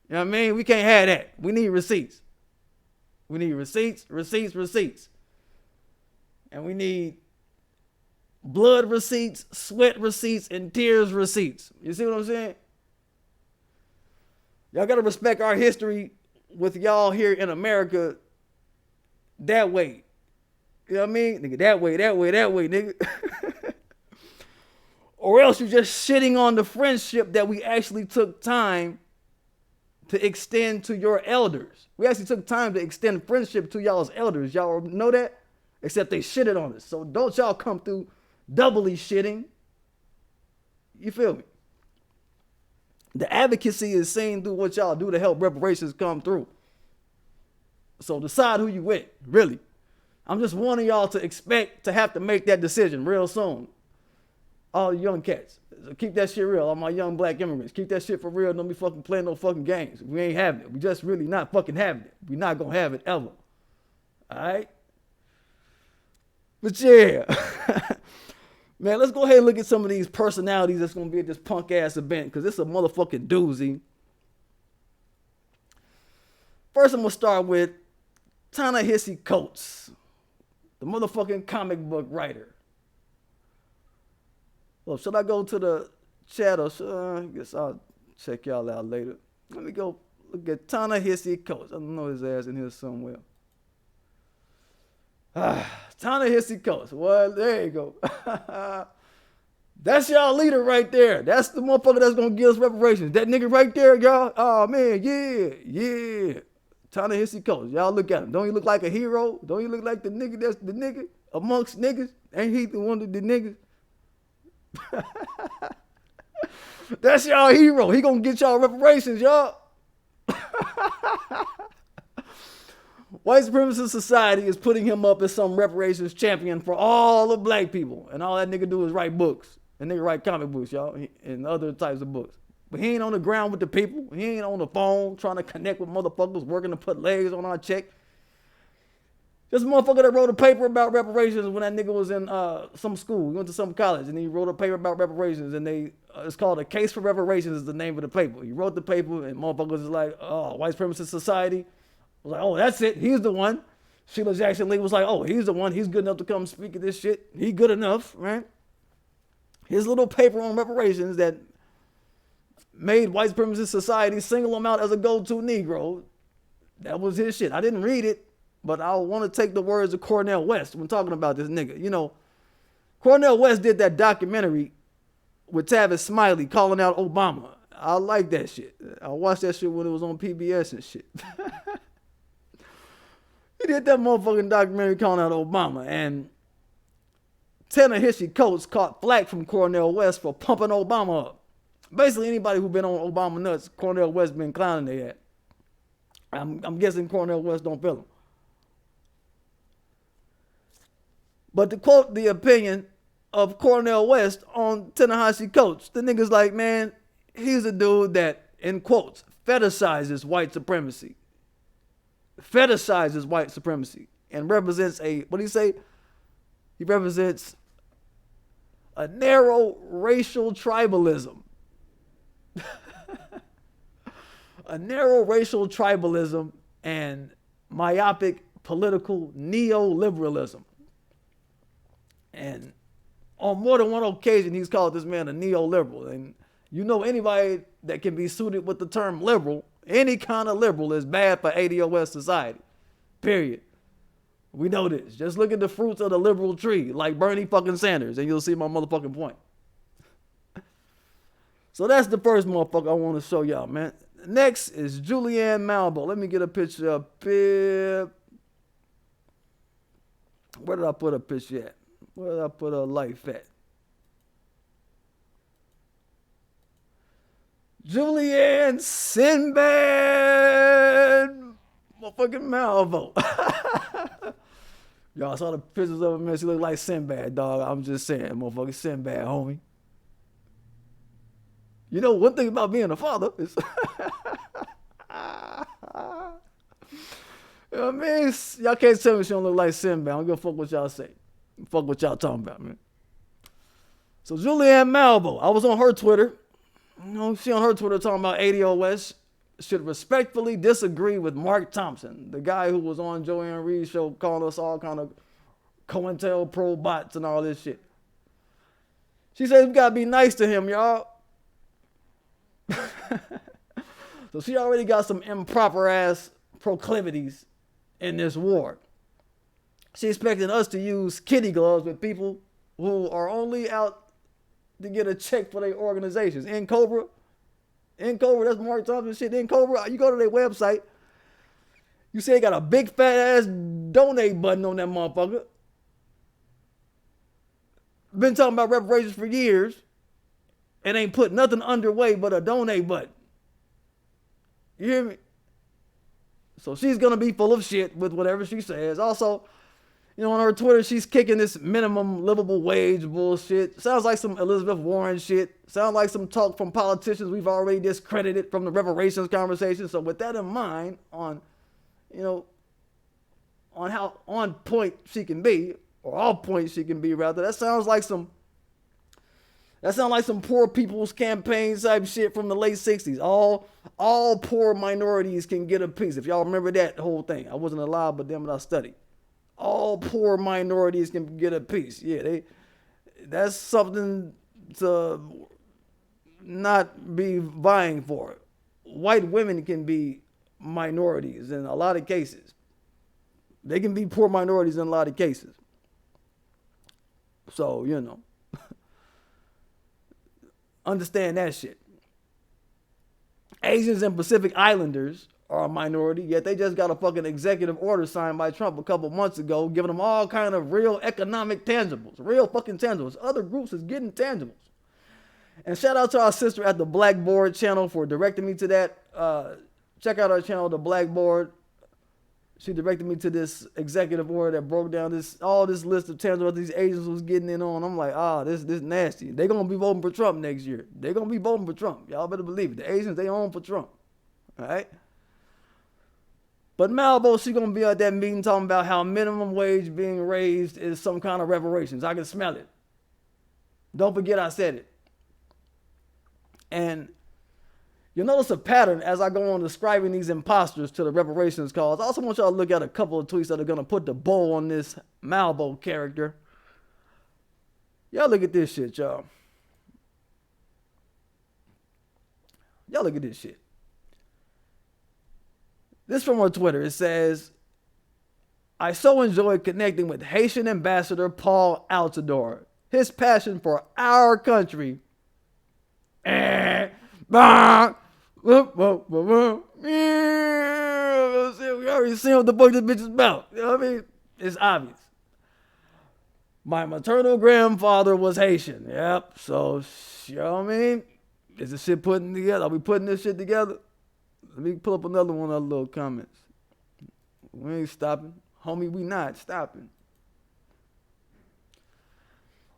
You know what I mean? We can't have that. We need receipts. We need receipts. And we need blood receipts, sweat receipts, and tears receipts. You see what I'm saying? Y'all gotta respect our history with y'all here in America that way. You know what I mean? Nigga, that way, nigga. Or else you're just shitting on the friendship that we actually took time to extend to your elders. We actually took time to extend friendship to y'all's elders. Y'all know that? Except they shitted on us. So don't y'all come through doubly shitting. You feel me? The advocacy is seen through what y'all do to help reparations come through. So decide who you with, really. I'm just warning y'all to expect to have to make that decision real soon. All the young cats. So keep that shit real. All my young black immigrants. Keep that shit for real. Don't be fucking playing no fucking games. We ain't having it. We just really not fucking having it. We not gonna have it ever. Alright? But yeah. Man, let's go ahead and look at some of these personalities that's gonna be at this punk ass event, because it's a motherfucking doozy. First, I'm gonna start with Ta-Nehisi Coates, the motherfucking comic book writer. Well, should I go to the chat or I guess I'll check y'all out later. Let me go look at Ta-Nehisi Coates. I don't know his ass in here somewhere. Ta-Nehisi Coates. Well, there you go. That's y'all leader right there. That's the motherfucker that's gonna give us reparations. That nigga right there, y'all. Oh man, yeah. Ta-Nehisi Coates. Y'all look at him. Don't he look like a hero? Don't he look like the nigga that's the nigga amongst niggas? Ain't he the one of the niggas? That's y'all hero. He gonna get y'all reparations, y'all. White supremacist society is putting him up as some reparations champion for all the black people. And all that nigga do is write books. And nigga write comic books, y'all, and other types of books. But he ain't on the ground with the people. He ain't on the phone trying to connect with motherfuckers working to put legs on our check. This motherfucker that wrote a paper about reparations when that nigga was in some school. He went to some college and he wrote a paper about reparations, and it's called A Case for Reparations is the name of the paper. He wrote the paper and motherfuckers is like, oh, white supremacist society. Was like, oh, that's it. He's the one. Sheila Jackson Lee was like, oh, he's the one. He's good enough to come speak at this shit. He good enough, right? His little paper on reparations that made white supremacist society single him out as a go-to Negro. That was his shit. I didn't read it, but I want to take the words of Cornel West when talking about this nigga. You know, Cornel West did that documentary with Tavis Smiley calling out Obama. I like that shit. I watched that shit when it was on PBS and shit. He did that motherfucking documentary calling out Obama, and Ta-Nehisi Coates caught flack from Cornel West for pumping Obama up. Basically, anybody who been on Obama nuts, Cornel West been clowning their ass. I'm guessing Cornel West don't feel him. But to quote the opinion of Cornel West on Ta-Nehisi Coates, the nigga's like, man, he's a dude that, in quotes, fetishizes white supremacy. Fetishizes white supremacy and represents what do you say? He represents a narrow racial tribalism. A narrow racial tribalism and myopic political neoliberalism. And on more than one occasion, he's called this man a neoliberal. And you know, anybody that can be suited with the term liberal, any kind of liberal, is bad for ADOS society. Period. We know this. Just look at the fruits of the liberal tree, like Bernie fucking Sanders, and you'll see my motherfucking point. So that's the first motherfucker I want to show y'all, man. Next is Julianne Malvo. Let me get a picture up here. Where did I put a picture at? Where did I put a life at? Julianne Sinbad motherfucking Malvo. Y'all saw the pictures of her, man. She looked like Sinbad, dog. I'm just saying, motherfucking Sinbad, homie. You know, one thing about being a father is, you know what I mean? Y'all can't tell me she don't look like Sinbad. I don't give a fuck what y'all say. Fuck what y'all talking about, man. So Julianne Malvo, I was on her Twitter. You know, she on her Twitter talking about ADOS should respectfully disagree with Mark Thompson, the guy who was on Joanne Reed's show calling us all kind of COINTELPRO bots and all this shit. She says we gotta be nice to him, y'all. So she already got some improper ass proclivities in this war. She expecting us to use kitty gloves with people who are only out to get a check for their organizations. In Cobra, that's Mark Thompson shit. In Cobra, you go to their website, you say they got a big fat ass donate button on that motherfucker. Been talking about reparations for years and ain't put nothing underway but a donate button. You hear me? So she's gonna be full of shit with whatever she says. Also, you know, on her Twitter, she's kicking this minimum livable wage bullshit. Sounds like some Elizabeth Warren shit. Sounds like some talk from politicians we've already discredited from the reparations conversation. So with that in mind, on, you know, on how on point she can be, or off point she can be rather, that sounds like some poor people's campaign type shit from the late 60s. All poor minorities can get a piece. If y'all remember that whole thing. I wasn't alive, but damn it, I studied. All poor minorities can get a piece. Yeah, that's something to not be vying for. White women can be minorities in a lot of cases. They can be poor minorities in a lot of cases. So, you know, understand that shit. Asians and Pacific Islanders are a minority, yet they just got a fucking executive order signed by Trump a couple months ago, giving them all kind of real economic tangibles, real fucking tangibles. Other groups is getting tangibles. And shout out to our sister at the Blackboard channel for directing me to that. Check out our channel, The Blackboard. She directed me to this executive order that broke down all this list of tangibles these Asians was getting in on. I'm like, this nasty. They're going to be voting for Trump next year. They're going to be voting for Trump. Y'all better believe it. The Asians, they own for Trump. All right? But Malvo, she going to be at that meeting talking about how minimum wage being raised is some kind of reparations. I can smell it. Don't forget I said it. And you'll notice a pattern as I go on describing these imposters to the reparations cause. I also want y'all to look at a couple of tweets that are going to put the bow on this Malvo character. Y'all look at this shit, y'all. Y'all look at this shit. This from her Twitter. It says, I so enjoyed connecting with Haitian Ambassador Paul Altidore. His passion for our country. We already seen what the fuck this bitch is about. You know what I mean? It's obvious. My maternal grandfather was Haitian. Yep. So, you know what I mean? Is this shit putting together? Are we putting this shit together? Let me pull up another one of the little comments. We ain't stopping. Homie, we not stopping.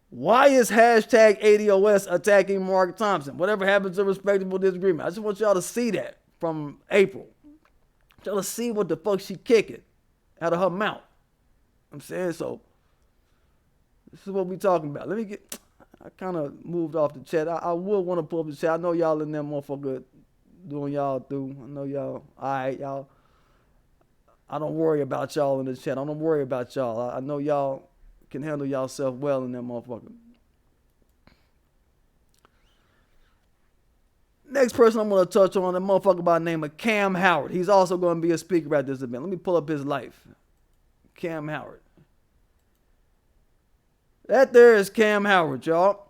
Why is hashtag ADOS attacking Mark Thompson? Whatever happens to respectable disagreement. I just want y'all to see that from April. Y'all to see what the fuck she kicking out of her mouth. I'm saying, so this is what we talking about. I kind of moved off the chat. I would want to pull up the chat. I know y'all in there motherfucker doing y'all through. I know y'all, all right, y'all. I don't worry about y'all in the chat. I don't worry about y'all. I know y'all can handle yourself well in that motherfucker. Next person I'm going to touch on, a motherfucker by the name of Cam Howard. He's also going to be a speaker at this event. Let me pull up his life. Cam Howard. That there is Cam Howard, y'all.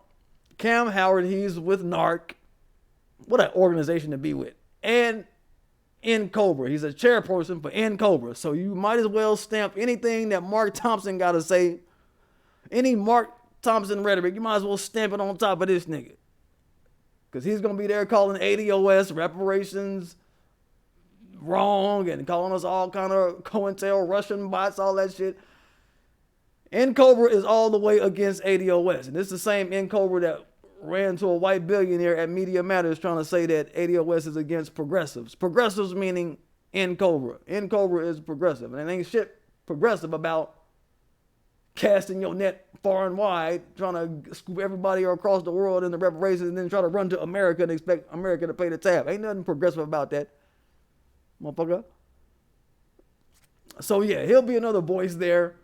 Cam Howard, he's with NARC. What an organization to be with. And NCOBRA. He's a chairperson for NCOBRA. So you might as well stamp anything that Mark Thompson got to say. Any Mark Thompson rhetoric, you might as well stamp it on top of this nigga. Because he's going to be there calling ADOS, reparations, wrong, and calling us all kind of COINTEL, Russian bots, all that shit. NCOBRA is all the way against ADOS. And this is the same NCOBRA that ran to a white billionaire at Media Matters trying to say that ADOS is against progressives. Progressives meaning NCOBRA. NCOBRA is progressive. And it ain't shit progressive about casting your net far and wide, trying to scoop everybody across the world into reparations and then try to run to America and expect America to pay the tab. Ain't nothing progressive about that, motherfucker. So yeah, he'll be another voice there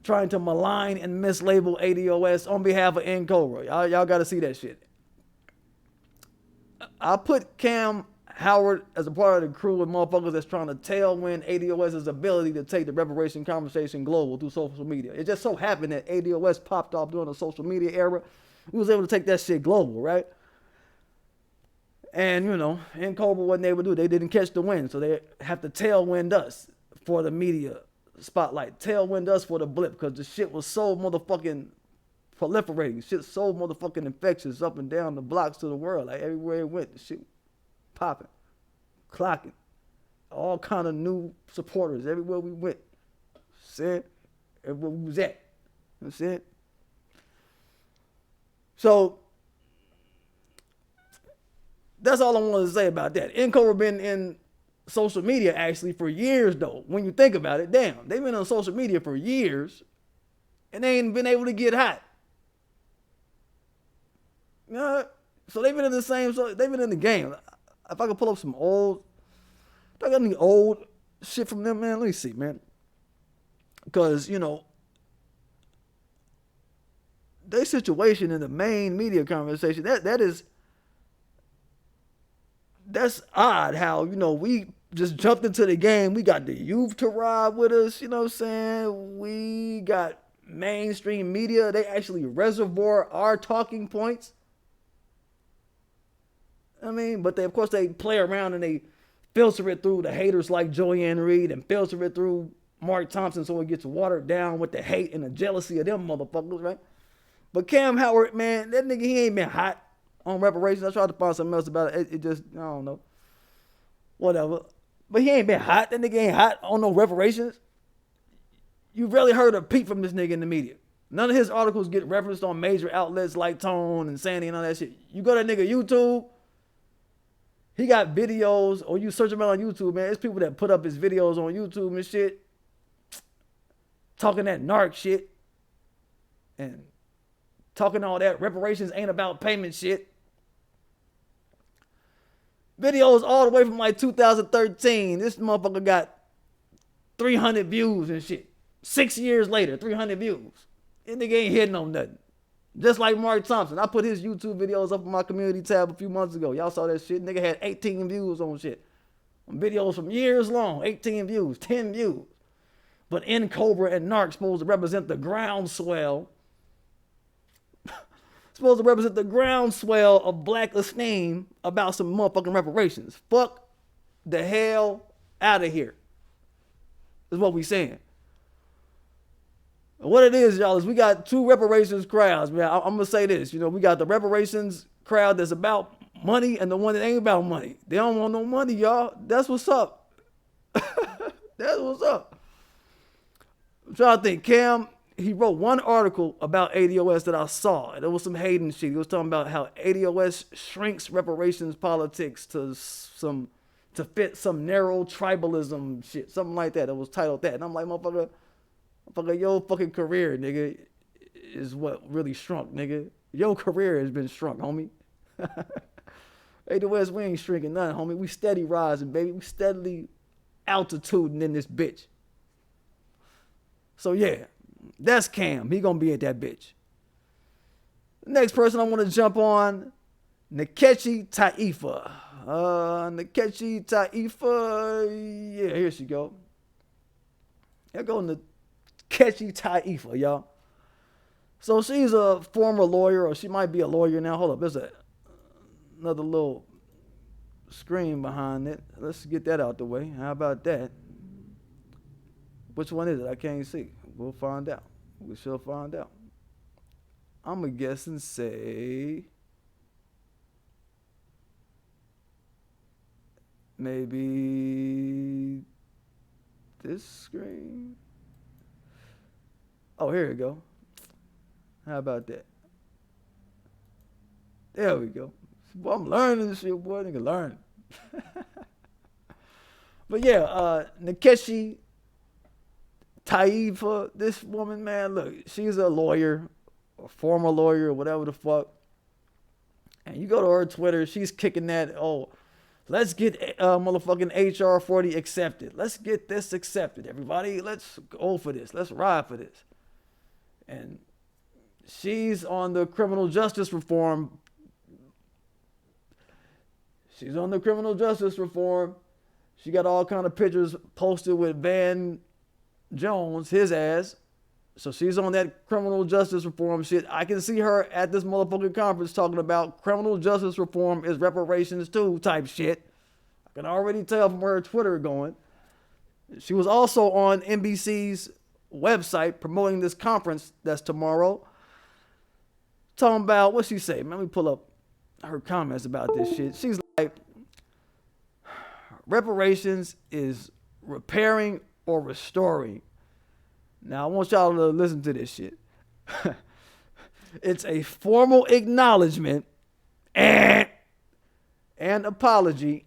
trying to malign and mislabel ADOS on behalf of NCOBRA. Y'all got to see that shit. I put Cam Howard as a part of the crew with motherfuckers that's trying to tailwind ADOS's ability to take the reparation conversation global through social media. It just so happened that ADOS popped off during the social media era. We was able to take that shit global, right? And, you know, NCOBRA wasn't able to do it. They didn't catch the wind, so they have to tailwind us for the media spotlight. Tailwind us for the blip, because the shit was so motherfucking proliferating. Shit so motherfucking infectious up and down the blocks to the world. Like, everywhere it went, the shit popping, clocking, all kind of new supporters everywhere we went. Said everywhere we was at. You know what I'm saying? So that's all I wanted to say about that. NCOBRA been in social media actually for years though. When you think about it, damn, they've been on social media for years and they ain't been able to get hot. You know, so they've been in the same, so they've been in the game. If I could pull up some old, if I got any old shit from them, man, let me see, man. Because, you know, their situation in the main media conversation, that's odd how, you know, we just jumped into the game. We got the youth to ride with us, you know what I'm saying? We got mainstream media. They actually reservoir our talking points. I mean, but they, of course, they play around and they filter it through the haters like Joanne Reed and filter it through Mark Thompson so it gets watered down with the hate and the jealousy of them motherfuckers, right? But Cam Howard, man, that nigga, he ain't been hot on reparations. I tried to find something else about it. It just, I don't know. Whatever. But he ain't been hot. That nigga ain't hot on no reparations. You rarely heard a peep from this nigga in the media. None of his articles get referenced on major outlets like Tone and Sandy and all that shit. You go to that nigga YouTube, he got videos, or you search him out on YouTube, man. There's people that put up his videos on YouTube and shit, talking that narc shit, and talking all that reparations ain't about payment shit. Videos all the way from like 2013. This motherfucker got 300 views and shit. 6 years later, 300 views. This nigga ain't hitting on nothing. Just like Mark Thompson. I put his YouTube videos up on my community tab a few months ago. Y'all saw that shit. Nigga had 18 views on shit. On videos from years long. 18 views, 10 views. But NCOBRA and NARC supposed to represent the groundswell. Supposed to represent the groundswell of black esteem about some motherfucking reparations. Fuck the hell out of here. Is what we saying. And what it is, y'all, is we got two reparations crowds, man. I'm going to say this. You know, we got the reparations crowd that's about money and the one that ain't about money. They don't want no money, y'all. That's what's up. That's what's up. I'm trying to think. Cam, he wrote one article about ADOS that I saw. And there was some hating shit. He was talking about how ADOS shrinks reparations politics to fit some narrow tribalism shit. Something like that. It was titled that. And I'm like, motherfucker, your fucking career, nigga, is what really shrunk, nigga. Your career has been shrunk, homie. ADOS, we ain't shrinking nothing, homie. We steady rising, baby. We steadily altituding in this bitch. So yeah, That's Cam. He gonna be at that bitch. The next person I want to jump on, Nkechi Taifa. Nkechi Taifa. Yeah, here she go. Here go Nkechi Taifa, y'all. So she's a former lawyer, or she might be a lawyer now. Hold up, there's another little screen behind it. Let's get that out the way. How about that? Which one is it? I can't see. We'll find out. We shall find out. I'm going to guess and say maybe this screen. Oh, here we go. How about that? There we go. Boy, I'm learning this shit, boy. Nigga, learn. But yeah, Nkechi Taifa, this woman, man, look, she's a lawyer, a former lawyer, or whatever the fuck. And you go to her Twitter, she's kicking that, oh, let's get motherfucking HR40 accepted. Let's get this accepted, everybody. Let's go for this. Let's ride for this. And she's on the criminal justice reform. She's on the criminal justice reform. She got all kind of pictures posted with Van Jones, his ass. So she's on that criminal justice reform shit. I can see her at this motherfucking conference talking about criminal justice reform is reparations too type shit. I can already tell from where her Twitter going. She was also on NBC's website promoting this conference that's tomorrow. Talking about, what she say? Let me pull up her comments about this shit. She's like, reparations is repairing or restoring. Now, I want y'all to listen to this shit. It's a formal acknowledgement and apology.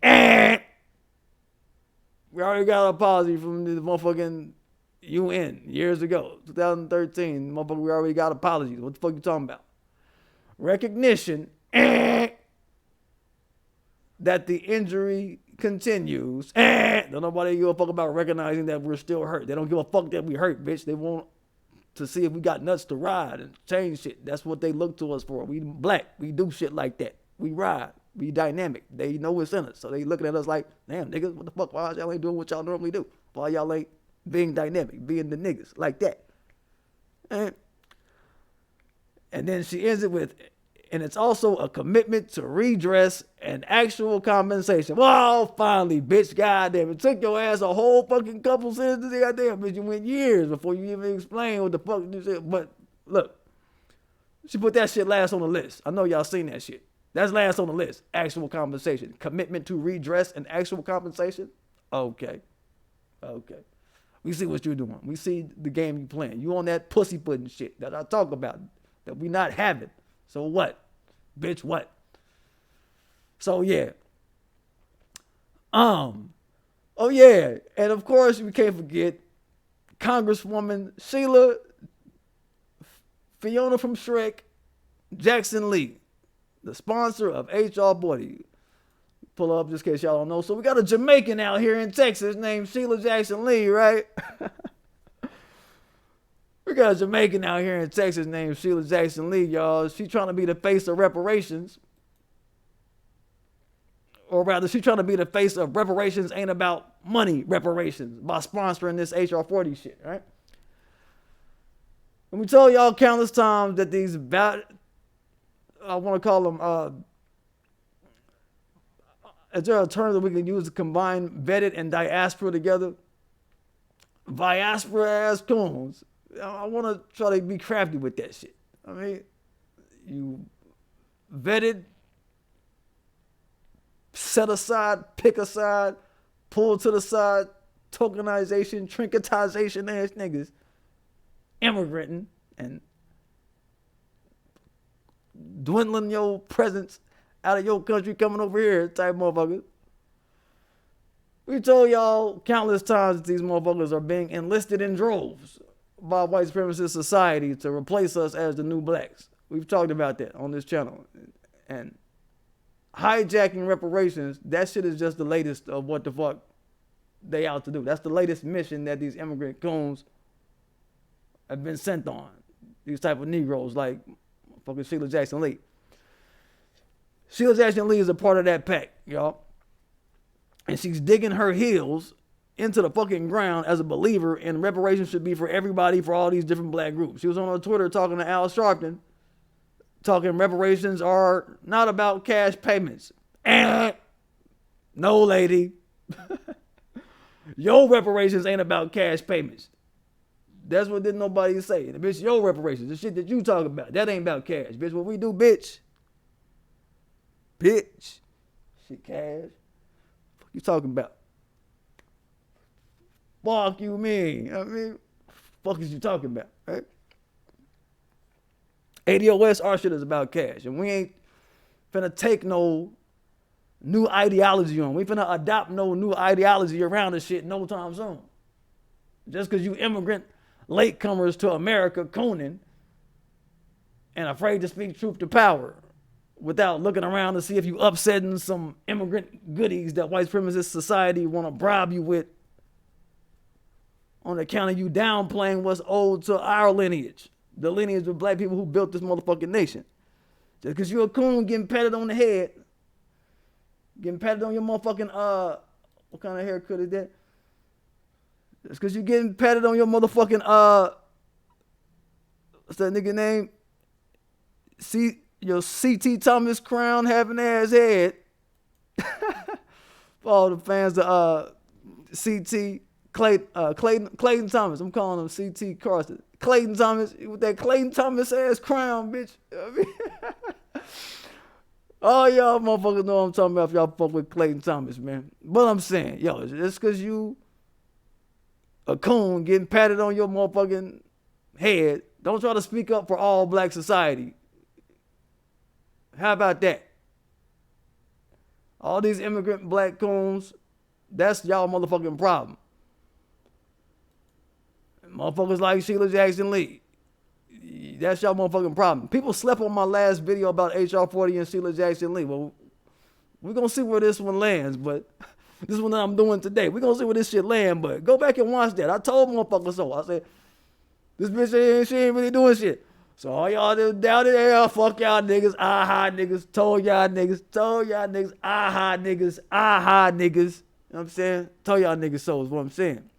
We already got an apology from the motherfucking UN years ago, 2013. Motherfucker, we already got apologies. What the fuck you talking about? Recognition that the injury continues. Don't nobody give a fuck about recognizing that we're still hurt. They don't give a fuck that we hurt, bitch. They want to see if we got nuts to ride and change shit. That's what they look to us for. We black. We do shit like that. We ride. We dynamic. They know it's in us. So they looking at us like, damn, niggas, what the fuck? Why y'all ain't doing what y'all normally do? Why y'all ain't being dynamic, being the niggas like that? And then she ends it with, and it's also a commitment to redress and actual compensation. Well, finally, bitch, goddamn, it took your ass a whole fucking couple sentences, goddamn, bitch. You went years before you even explain what the fuck you said. But look, she put that shit last on the list. I know y'all seen that shit. That's last on the list. Actual compensation. Commitment to redress and actual compensation. Okay. We see what you're doing. We see the game you playing. You on that pussy pudding shit that I talk about that we not having. So what? Bitch, what? So yeah. Oh yeah. And of course we can't forget Congresswoman Sheila, Fiona from Shrek, Jackson Lee, the sponsor of HR40. Pull up just in case y'all don't know. So we got a Jamaican out here in Texas named Sheila Jackson Lee, right? We got a Jamaican out here in Texas named Sheila Jackson Lee, y'all. She's trying to be the face of reparations. Or rather, she's trying to be the face of reparations ain't about money reparations by sponsoring this HR40 shit, right? And we told y'all countless times that these, I want to call them, is there a term that we can use to combine vetted and diaspora together? Diaspora ass coons. I want to try to be crafty with that shit. I mean, you vetted, set aside, pick aside, pull to the side, tokenization, trinketization ass niggas, immigranting and dwindling your presence out of your country coming over here type motherfuckers. We told y'all countless times that these motherfuckers are being enlisted in droves by white supremacist society to replace us as the new blacks. We've talked about that on this channel. And hijacking reparations, that shit is just the latest of what the fuck they out to do. That's the latest mission that these immigrant coons have been sent on. These type of Negroes like fucking Sheila Jackson Lee. Sheila Jackson Lee is a part of that pack, y'all. And she's digging her heels into the fucking ground as a believer in reparations should be for everybody, for all these different black groups. She was on her Twitter talking to Al Sharpton, talking reparations are not about cash payments. No, lady. Your reparations ain't about cash payments. That's what didn't nobody say. The bitch, your reparations, the shit that you talking about, that ain't about cash. Bitch, what we do, bitch. Bitch. Shit, cash. What you talking about? Fuck you mean? I mean, fuck is you talking about, right? ADOS, our shit is about cash. And we ain't finna take no new ideology on. We finna adopt no new ideology around this shit no time soon. Just because you immigrant latecomers to America cooning and afraid to speak truth to power without looking around to see if you upsetting some immigrant goodies that white supremacist society want to bribe you with on account of you downplaying what's owed to our lineage, the lineage of black people who built this motherfucking nation. Just because you're a coon getting patted on the head, getting patted on your motherfucking, what kind of haircut is that? Just because you're getting patted on your motherfucking, what's that nigga name? Your C.T. Thomas crown having ass head. For all the fans of C.T. Clayton Thomas. I'm calling him C.T. Carson. Clayton Thomas, with that Clayton Thomas ass crown, bitch. I mean, oh, y'all motherfuckers know what I'm talking about if y'all fuck with Clayton Thomas, man. But I'm saying, yo, just because you a coon getting patted on your motherfucking head, don't try to speak up for all black society. How about that? All these immigrant black coons, that's y'all motherfucking problem. Motherfuckers like Sheila Jackson Lee, that's y'all motherfucking problem. People slept on my last video about HR40 and Sheila Jackson Lee. Well, we're going to see where this one lands, but this one that I'm doing today, we're going to see where this shit land, but go back and watch that. I told motherfuckers so. I said, this bitch, she ain't really doing shit. So all y'all just down there, fuck y'all niggas, aha niggas, told y'all niggas, aha niggas, aha niggas. You know what I'm saying? Told y'all niggas so is what I'm saying.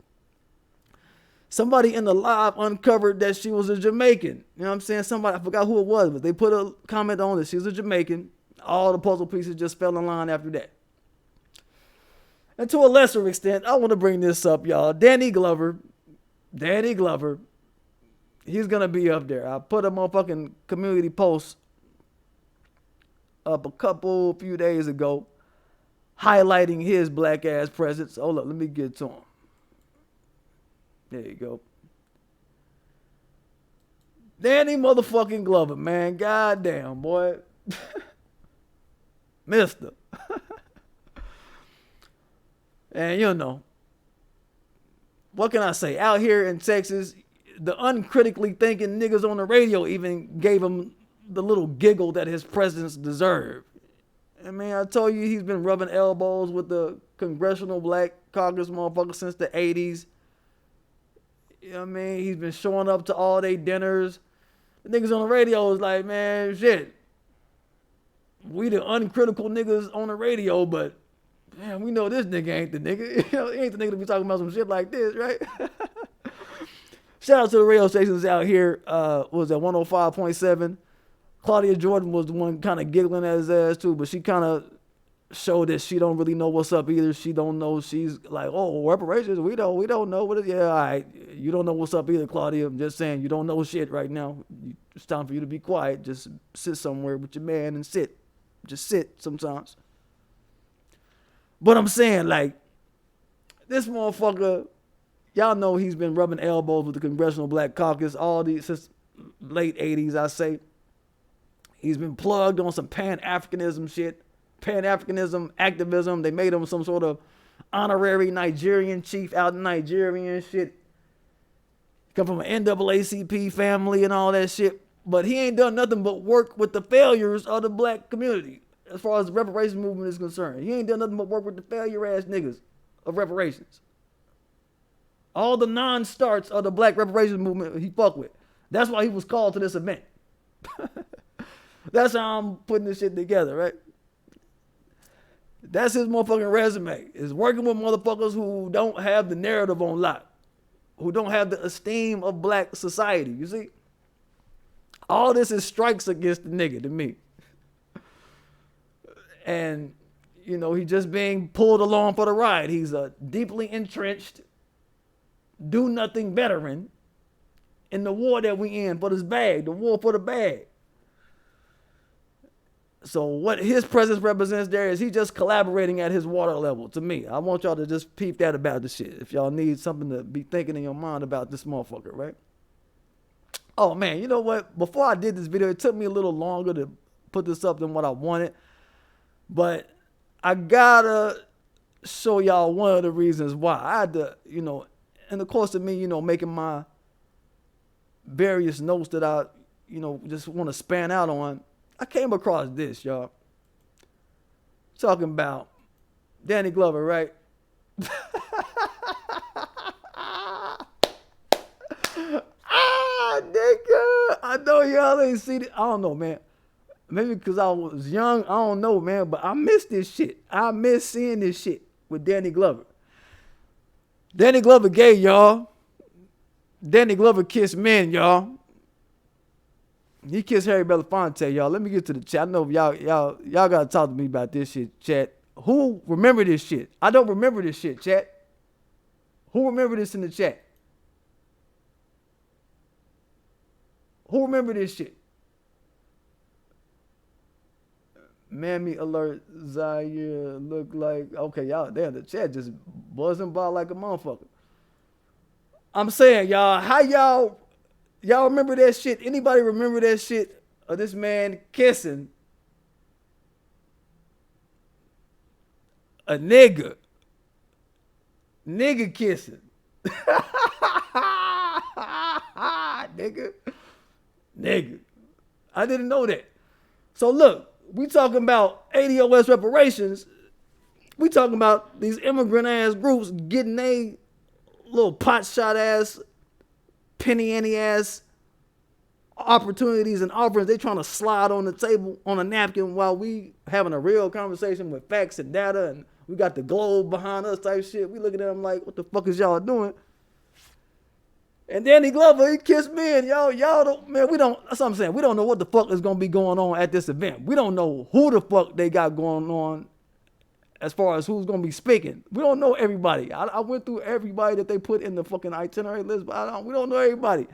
Somebody in the live uncovered that she was a Jamaican. You know what I'm saying? Somebody, I forgot who it was, but they put a comment on that she was a Jamaican. All the puzzle pieces just fell in line after that. And to a lesser extent, I want to bring this up, y'all. Danny Glover, he's going to be up there. I put a motherfucking community post up a few days ago highlighting his black ass presence. Hold up, let me get to him. There you go. Danny motherfucking Glover, man. Goddamn, boy. Mister. And you know, what can I say? Out here in Texas, the uncritically thinking niggas on the radio even gave him the little giggle that his presence deserved. I mean, I told you he's been rubbing elbows with the Congressional Black Caucus motherfucker since the 80s. You know what I mean? He's been showing up to all day dinners. The niggas on the radio is like, man, shit. We the uncritical niggas on the radio, but man, we know this nigga ain't the nigga. You know, he ain't the nigga to be talking about some shit like this, right? Shout out to the radio stations out here. What was that, 105.7? Claudia Jordan was the one kind of giggling at his ass too, but she kind of showed that she don't really know what's up either. She don't know. She's like, oh, reparations, we don't know what it is. Yeah, all right. You don't know what's up either, Claudia. I'm just saying, you don't know shit right now. It's time for you to be quiet. Just sit somewhere with your man and sit. Just sit sometimes. But I'm saying, like, this motherfucker, y'all know he's been rubbing elbows with the Congressional Black Caucus all these since late 80s, I say. He's been plugged on some Pan-Africanism shit. Pan-Africanism activism. They made him some sort of honorary Nigerian chief out in Nigeria and shit. Come from an NAACP family and all that shit. But he ain't done nothing but work with the failures of the black community as far as the reparations movement is concerned. He ain't done nothing but work with the failure ass niggas of reparations. All the non-starts of the black reparations movement he fuck with. That's why he was called to this event. That's how I'm putting this shit together, right? That's his motherfucking resume. Is working with motherfuckers who don't have the narrative on lock, who don't have the esteem of black society. You see? All this is strikes against the nigga to me. And, you know, he just being pulled along for the ride. He's a deeply entrenched, do-nothing veteran in the war that we in for this bag, the war for the bag. So what his presence represents there is he just collaborating at his water level to me. I want y'all to just peep that about the shit. If y'all need something to be thinking in your mind about this motherfucker, right? Oh man, you know what? Before I did this video, it took me a little longer to put this up than what I wanted. But I gotta show y'all one of the reasons why. I had to, you know, in the course of me, you know, making my various notes that I, you know, just want to span out on, I came across this, y'all. Talking about Danny Glover, right? Nigga. I know y'all ain't seen it. I don't know, man. Maybe because I was young. I don't know, man. But I miss this shit. I miss seeing this shit with Danny Glover. Danny Glover gay, y'all. Danny Glover kissed men, y'all. He kissed Harry Belafonte, y'all. Let me get to the chat. I know y'all gotta talk to me about this shit, chat. Who remember this shit? I don't remember this shit, chat. Who remember this in the chat? Who remember this shit? Mammy alert, Zaire look like, okay, y'all, damn, the chat just buzzing by like a motherfucker. I'm saying, y'all, how y'all remember that shit? Anybody remember that shit of this man kissing a nigga? Nigga kissing. Nigga. I didn't know that. So look, we talking about ADOS reparations. We talking about these immigrant ass groups getting a little pot shot ass, penny ante ass opportunities and offerings. They trying to slide on the table on a napkin while we having a real conversation with facts and data, and we got the globe behind us type shit. We looking at them like, what the fuck is y'all doing? And Danny Glover, he kissed me, and y'all don't, man, that's what I'm saying. We don't know what the fuck is going to be going on at this event. We don't know who the fuck they got going on as far as who's going to be speaking. We don't know everybody. I went through everybody that they put in the fucking itinerary list, but we don't know everybody.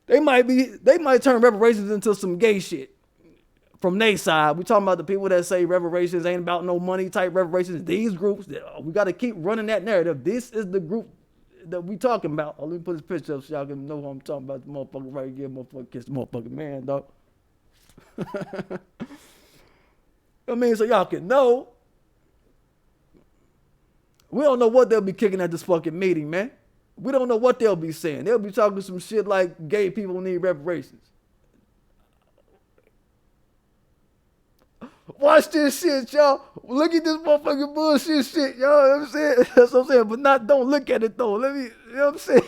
They might turn reparations into some gay shit from their side. We talking about the people that say reparations ain't about no money type reparations. These groups, we got to keep running that narrative. This is the group that we talking about. Oh, let me put this picture up so y'all can know what I'm talking about. The motherfucker right here, motherfucker kiss the motherfucking man, dog. I mean, so y'all can know. We don't know what they'll be kicking at this fucking meeting, man. We don't know what they'll be saying. They'll be talking some shit like gay people need reparations. Watch this shit, y'all. Look at this motherfucking bullshit shit, y'all. You know what I'm saying? That's what I'm saying. But don't look at it, though. You know what I'm saying?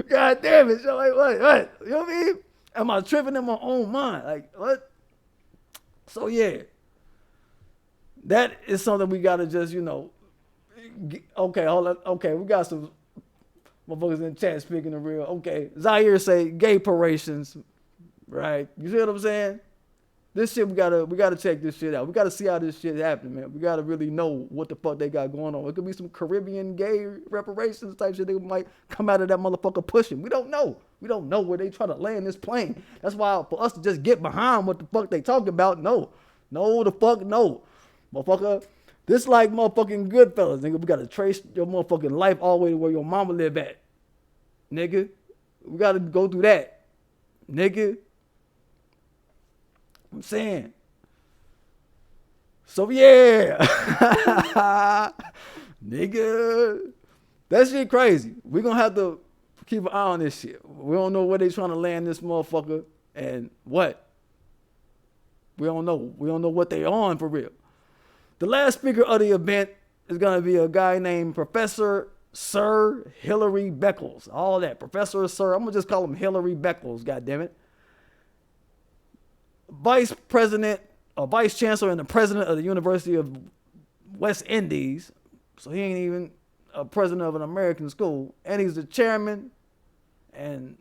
God damn it, y'all. Like, what? You know what I mean? Am I tripping in my own mind? Like, what? So, yeah. That is something we got to just, you know. Okay, hold on. Okay, we got some motherfuckers in the chat speaking the real. Okay, Zaire say gay reparations, right? You see what I'm saying? This shit, we gotta check this shit out. We gotta see how this shit happening, man. We gotta really know what the fuck they got going on. It could be some Caribbean gay reparations type shit. They might come out of that motherfucker pushing. We don't know. We don't know where they try to land this plane. That's why for us to just get behind what the fuck they talking about, no, the fuck no, motherfucker. This like motherfucking Goodfellas, nigga. We gotta trace your motherfucking life all the way to where your mama live at, nigga. We gotta go through that, nigga. I'm saying. So yeah. Nigga. That shit crazy. We're gonna have to keep an eye on this shit. We don't know where they trying to land this motherfucker and what. We don't know. We don't know what they on for real. The last speaker of the event is gonna be a guy named Professor Sir Hillary Beckles, all that. Professor Sir, I'm going to just call him Hillary Beckles, goddammit. Vice President, or Vice Chancellor and the President of the University of West Indies. So he ain't even a president of an American school. And he's the chairman, and,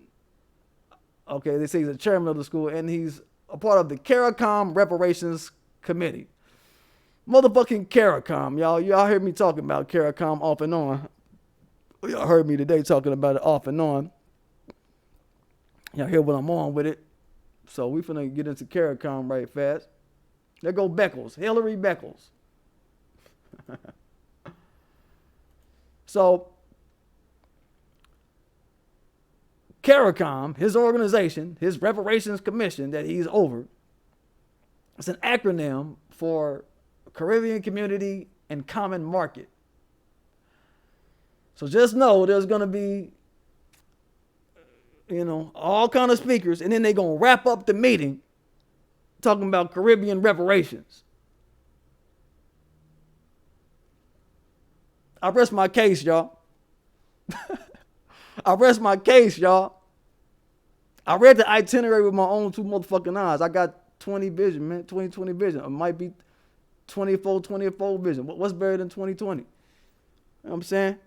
okay, they say he's the chairman of the school, and he's a part of the CARICOM Reparations Committee. Motherfucking CARICOM, y'all. Y'all heard me talking about CARICOM off and on. Y'all heard me today talking about it off and on. Y'all hear what I'm on with it. So we finna get into CARICOM right fast. There go Beckles, Hillary Beckles. So CARICOM, his organization, his reparations commission that he's over, it's an acronym for Caribbean Community and Common Market. So just know there's going to be, all kind of speakers, and then they're going to wrap up the meeting talking about Caribbean reparations. I rest my case, y'all. I rest my case, y'all. I read the itinerary with my own two motherfucking eyes. I got 20 vision, man. 20/20 vision. It might be 24/24 vision. What's better than 20/20? You know what I'm saying?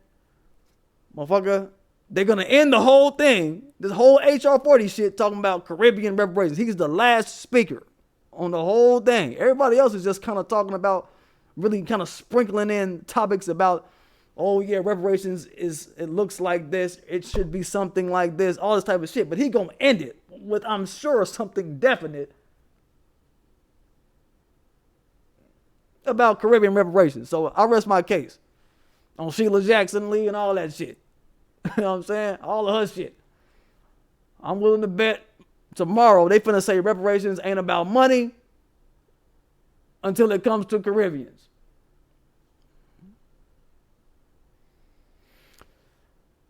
Motherfucker, they're going to end the whole thing, this whole HR40 shit, talking about Caribbean reparations. He's the last speaker on the whole thing. Everybody else is just kind of talking about, really kind of sprinkling in topics about, oh yeah, reparations it looks like this, it should be something like this, all this type of shit. But he gonna end it with, I'm sure, something definite about Caribbean reparations. So I rest my case on Sheila Jackson Lee and all that shit. You know what I'm saying? All of her shit. I'm willing to bet tomorrow they finna say reparations ain't about money until it comes to Caribbeans.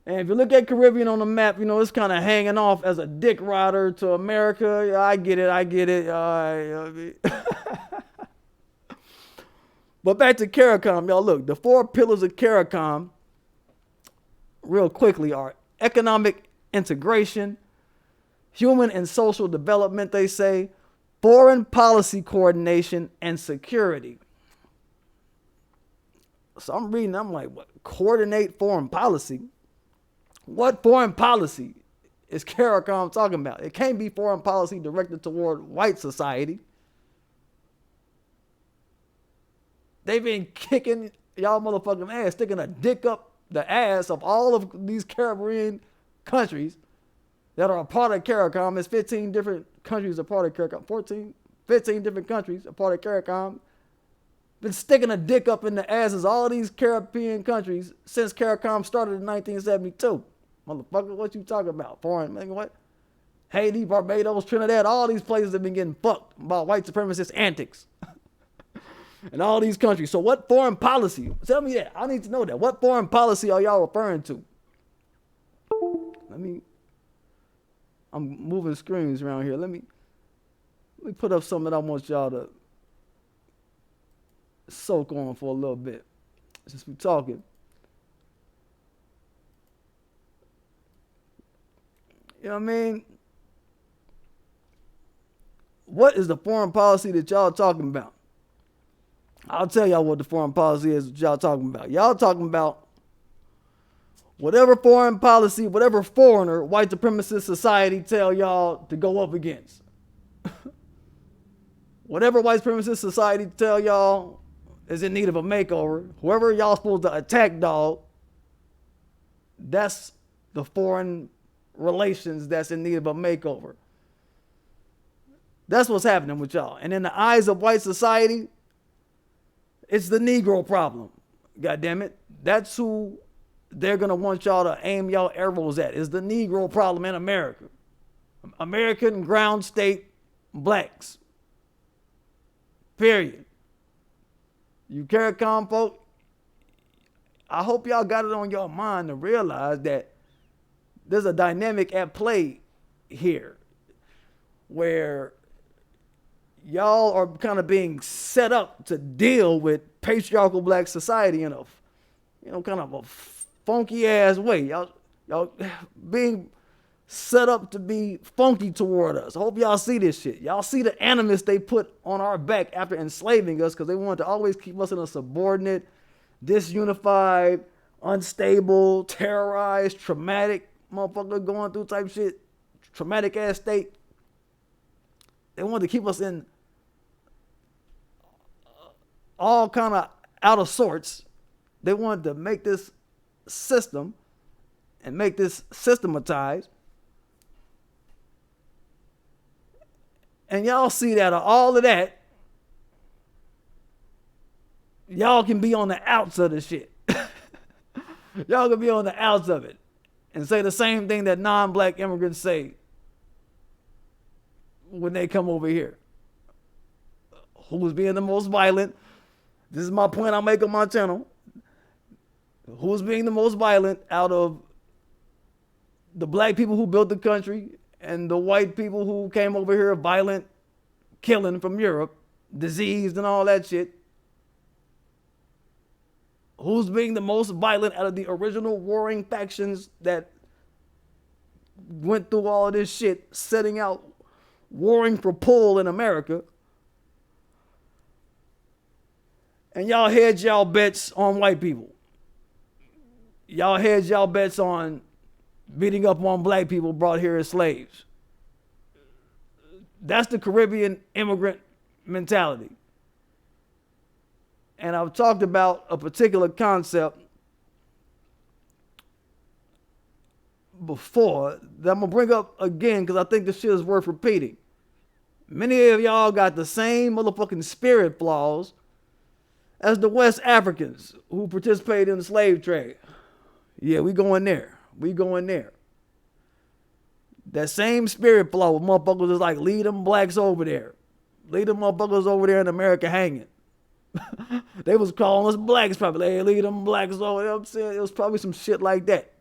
And if you look at Caribbean on the map, it's kind of hanging off as a dick rider to America. Yeah, I get it. But back to CARICOM, y'all. Look, the 4 pillars of CARICOM, real quickly, are economic integration, human and social development, they say, foreign policy coordination, and security. So I'm reading, I'm like, what? Coordinate foreign policy? What foreign policy is CARICOM talking about? It can't be foreign policy directed toward white society. They've been kicking y'all motherfucking ass, sticking a dick up the ass of all of these Caribbean countries that are a part of CARICOM. There's 15 different countries a part of CARICOM. 15 different countries a part of CARICOM. Been sticking a dick up in the asses of all these Caribbean countries since CARICOM started in 1972. Motherfucker, what you talking about? Foreign, man, what? Haiti, Barbados, Trinidad, all these places have been getting fucked by white supremacist antics. And all these countries. So what foreign policy? Tell me that. I need to know that. What foreign policy are y'all referring to? I'm moving screens around here. Let me put up something that I want y'all to soak on for a little bit. Since we're talking. You know what I mean? What is the foreign policy that y'all talking about? I'll tell y'all what the foreign policy is that y'all talking about. Y'all talking about whatever foreign policy, whatever foreigner, white supremacist society tell y'all to go up against. Whatever white supremacist society tell y'all is in need of a makeover, whoever y'all supposed to attack, dog, that's the foreign relations that's in need of a makeover. That's what's happening with y'all. And in the eyes of white society, it's the Negro problem. God damn it. That's who they're going to want y'all to aim y'all arrows at, is the Negro problem in America. American ground state blacks. Period. You CARICOM folk, I hope y'all got it on your mind to realize that there's a dynamic at play here where y'all are kind of being set up to deal with patriarchal black society in a, kind of a funky ass way. Y'all being set up to be funky toward us. I hope y'all see this shit. Y'all see the animus they put on our back after enslaving us because they wanted to always keep us in a subordinate, disunified, unstable, terrorized, traumatic motherfucker going through type shit, traumatic ass state. They wanted to keep us in all kind of out of sorts. They wanted to make this system and make this systematized. And y'all see that all of that, y'all can be on the outs of the shit. Y'all can be on the outs of it and say the same thing that non-black immigrants say when they come over here. Who's being the most violent? This is my point I make on my channel. Who's being the most violent out of the black people who built the country and the white people who came over here, violent, killing from Europe, diseased and all that shit? Who's being the most violent out of the original warring factions that went through all of this shit, setting out warring for pull in America? And y'all hedge y'all bets on white people. Y'all hedge y'all bets on beating up on black people brought here as slaves. That's the Caribbean immigrant mentality. And I've talked about a particular concept before that I'm going to bring up again because I think this shit is worth repeating. Many of y'all got the same motherfucking spirit flaws as the West Africans who participated in the slave trade. Yeah, we going there. We going there. That same spirit flaw with motherfuckers is like, leave them blacks over there. Leave them motherfuckers over there in America hanging. They was calling us blacks probably. Hey, leave them blacks over there. I'm saying it was probably some shit like that.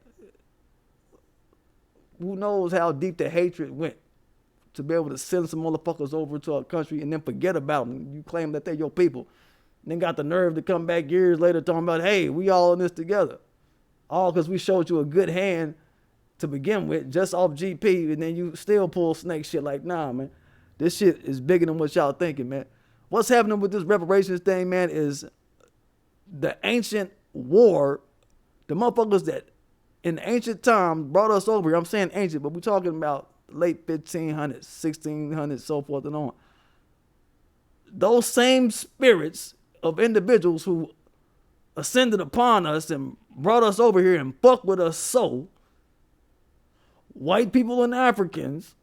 Who knows how deep the hatred went to be able to send some motherfuckers over to our country and then forget about them. You claim that they're your people. And then got the nerve to come back years later talking about, hey, we all in this together. All because we showed you a good hand to begin with, just off GP, and then you still pull snake shit like, nah, man. This shit is bigger than what y'all thinking, man. What's happening with this reparations thing, man, is the ancient war, the motherfuckers that in ancient time brought us over here. I'm saying ancient, but we're talking about late 1500s, 1600s, so forth and on. Those same spirits of individuals who ascended upon us and brought us over here and fucked with us so, white people and Africans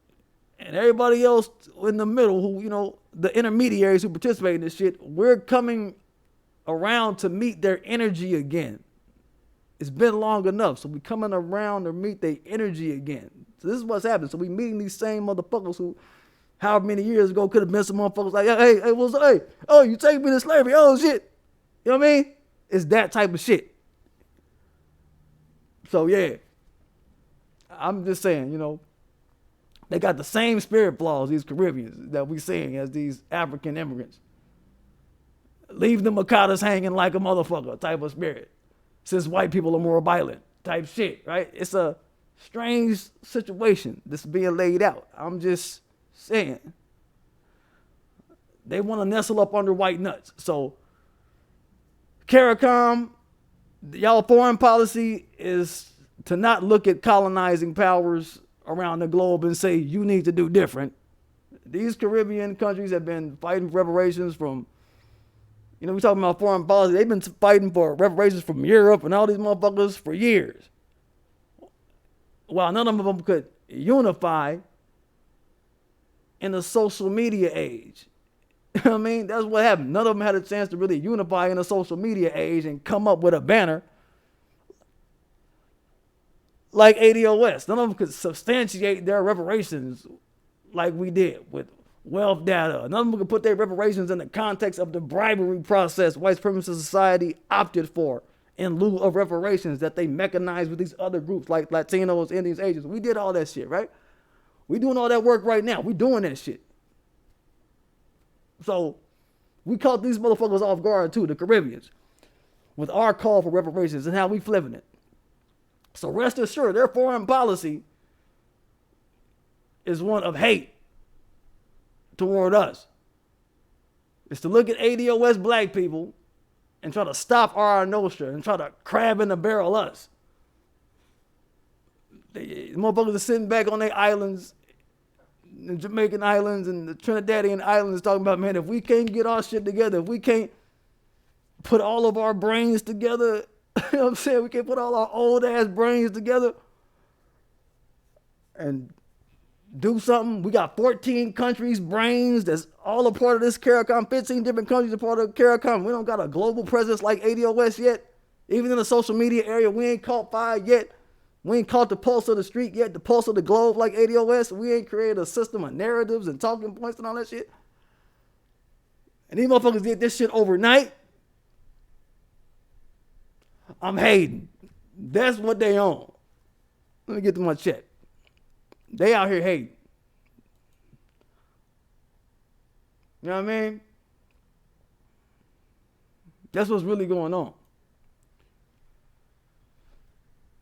and everybody else in the middle who, you know, the intermediaries who participate in this shit, we're coming around to meet their energy again. It's been long enough, so we coming around to meet their energy again. So this is what's happening. So we meeting these same motherfuckers who, however many years ago, could have been some motherfuckers like, hey, oh, you take me to slavery, oh shit. You know what I mean? It's that type of shit. So yeah, I'm just saying, you know, they got the same spirit flaws, these Caribbeans, that we seeing as these African immigrants. Leave the Makadas hanging like a motherfucker type of spirit. Since white people are more violent type shit, right? It's a strange situation that's being laid out. I'm just saying. They want to nestle up under white nuts. So, CARICOM, y'all foreign policy is to not look at colonizing powers around the globe and say, you need to do different. These Caribbean countries have been fighting for reparations from, you know, we're talking about foreign policy. They've been fighting for reparations from Europe and all these motherfuckers for years. While none of them could unify in the social media age. You know what I mean? That's what happened. None of them had a chance to really unify in the social media age and come up with a banner like ADOS. None of them could substantiate their reparations like we did with wealth data. None of them could put their reparations in the context of the bribery process white supremacist society opted for in lieu of reparations that they mechanized with these other groups like Latinos, Indians, Asians. We did all that shit, right? We doing all that work right now. We doing that shit. So we caught these motherfuckers off guard too, the Caribbeans, with our call for reparations and how we flipping it. So rest assured, their foreign policy is one of hate toward us. It's to look at ADOS black people and try to stop R.R. Nostra and try to crab in the barrel us. The motherfuckers are sitting back on their islands, the Jamaican islands and the Trinidadian islands, talking about, man, if we can't get our shit together, if we can't put all of our brains together, you know what I'm saying? We can't put all our old ass brains together and do something. We got 14 countries' brains that's all a part of this CARICOM. 15 different countries are part of CARICOM. We don't got a global presence like ADOS yet. Even in the social media area, we ain't caught fire yet. We ain't caught the pulse of the street yet, the pulse of the globe like ADOS. We ain't created a system of narratives and talking points and all that shit. And these motherfuckers did this shit overnight. I'm hating. That's what they own. Let me get to my check. They out here hating. You know what I mean? That's what's really going on.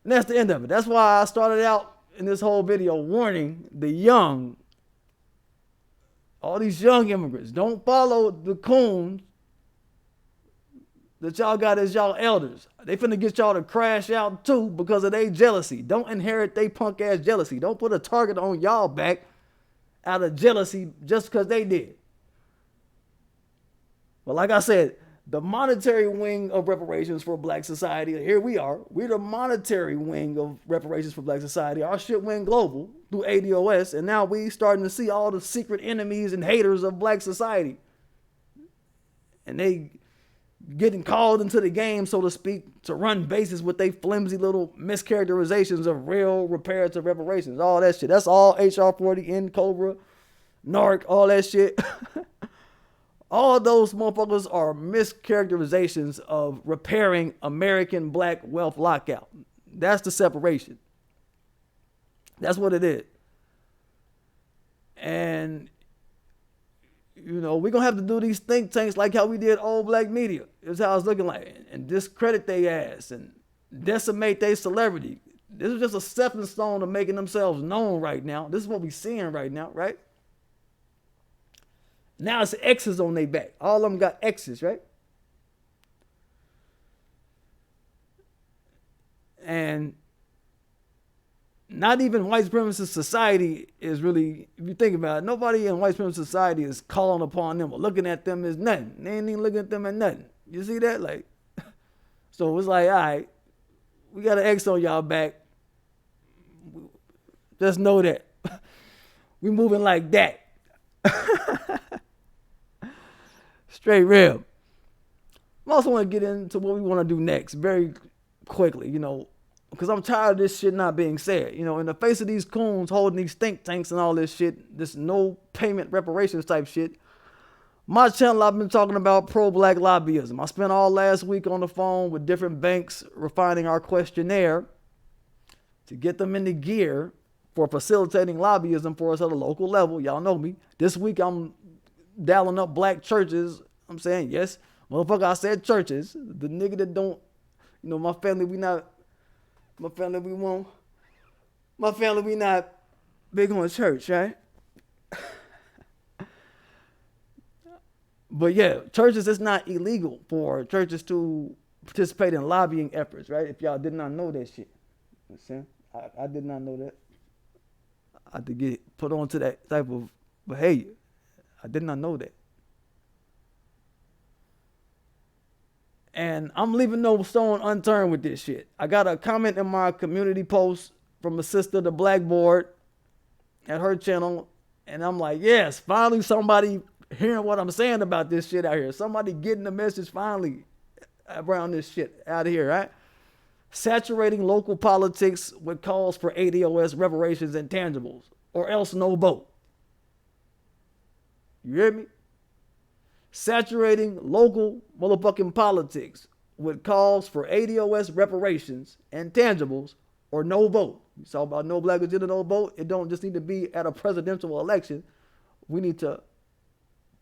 And that's the end of it. That's why I started out in this whole video warning the young, all these young immigrants, don't follow the coons that y'all got as y'all elders. They finna get y'all to crash out too because of their jealousy. Don't inherit they punk ass jealousy. Don't put a target on y'all back out of jealousy just because they did. But like I said, the monetary wing of reparations for black society, here we are. We're the monetary wing of reparations for black society. Our shit went global through ADOS, and now we starting to see all the secret enemies and haters of black society. And they getting called into the game, so to speak, to run bases with they flimsy little mischaracterizations of real reparative reparations. All that shit. That's all HR40, Cobra, NARC, all that shit. All those motherfuckers are mischaracterizations of repairing American black wealth lockout. That's the separation. That's what it is. And, you know, we're going to have to do these think tanks like how we did old black media. It's how it's looking like. And discredit their ass and decimate their celebrity. This is just a stepping stone to making themselves known right now. This is what we're seeing right now, right? Now it's X's on their back. All of them got X's, right? And not even white supremacist society is really, if you think about it, nobody in white supremacist society is calling upon them or looking at them as nothing. They ain't even looking at them as nothing. You see that? Like, so it's like, all right, we got an X on y'all back. Just know that. We moving like that. Straight real. I also want to get into what we want to do next very quickly, you know, because I'm tired of this shit not being said. You know, in the face of these coons holding these think tanks and all this shit, this no payment reparations type shit, my channel, I've been talking about pro-black lobbyism. I spent all last week on the phone with different banks refining our questionnaire to get them into gear for facilitating lobbyism for us at a local level. Y'all know me. This week I'm dialing up black churches. I'm saying, yes, motherfucker, I said churches. The nigga that don't, you know, my family, we not big on church, right? But yeah, churches, it's not illegal for churches to participate in lobbying efforts, right? If y'all did not know that shit. You know what I'm saying? I did not know that. I had to get put on to that type of behavior. I did not know that. And I'm leaving no stone unturned with this shit. I got a comment in my community post from a sister, the Blackboard, at her channel. And I'm like, yes, finally somebody hearing what I'm saying about this shit out here. Somebody getting the message finally around this shit out of here, right? Saturating local politics with calls for ADOS reparations and tangibles, or else no vote. You hear me? Saturating local motherfucking politics with calls for ADOS reparations and tangibles, or no vote. You saw about no black agenda, no vote. It don't just need to be at a presidential election. We need to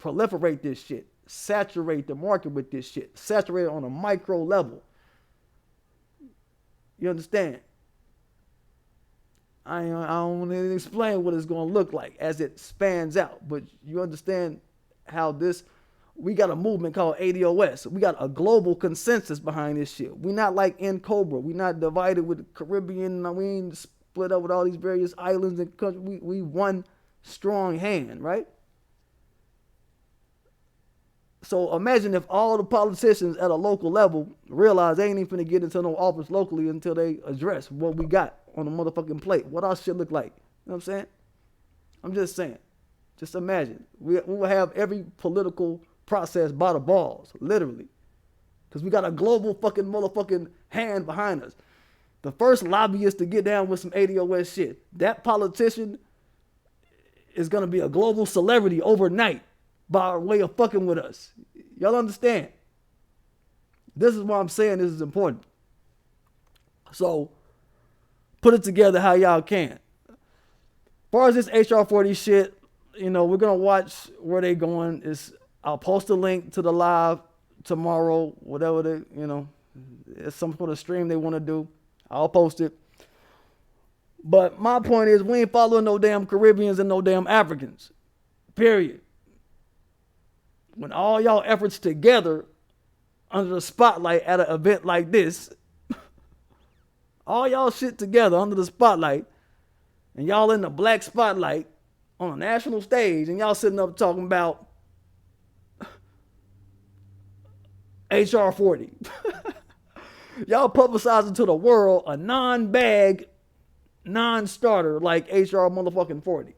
proliferate this shit, saturate the market with this shit, saturate it on a micro level. You understand? I don't want to explain what it's going to look like as it spans out. But you understand how we got a movement called ADOS. We got a global consensus behind this shit. We not like in Cobra. We not divided with the Caribbean. We ain't split up with all these various islands and countries. We one strong hand, right? So imagine if all the politicians at a local level realize they ain't even finna get into no office locally until they address what we got on the motherfucking plate. What our shit look like. You know what I'm saying? I'm just saying. Just imagine. We will have every political process by the balls, literally. Because we got a global fucking motherfucking hand behind us. The first lobbyist to get down with some ADOS shit. That politician is going to be a global celebrity overnight by way of fucking with us. Y'all understand? This is why I'm saying this is important. So, put it together how y'all can. As far as this HR40 shit, we're going to watch where they going. I'll post a link to the live tomorrow, whatever it's some sort of stream they want to do. I'll post it. But my point is, we ain't following no damn Caribbeans and no damn Africans. Period. When all y'all efforts together under the spotlight at an event like this, all y'all shit together under the spotlight, and y'all in the black spotlight on a national stage, and y'all sitting up talking about HR40. Y'all publicizing to the world a non-bag, non-starter like HR motherfucking 40.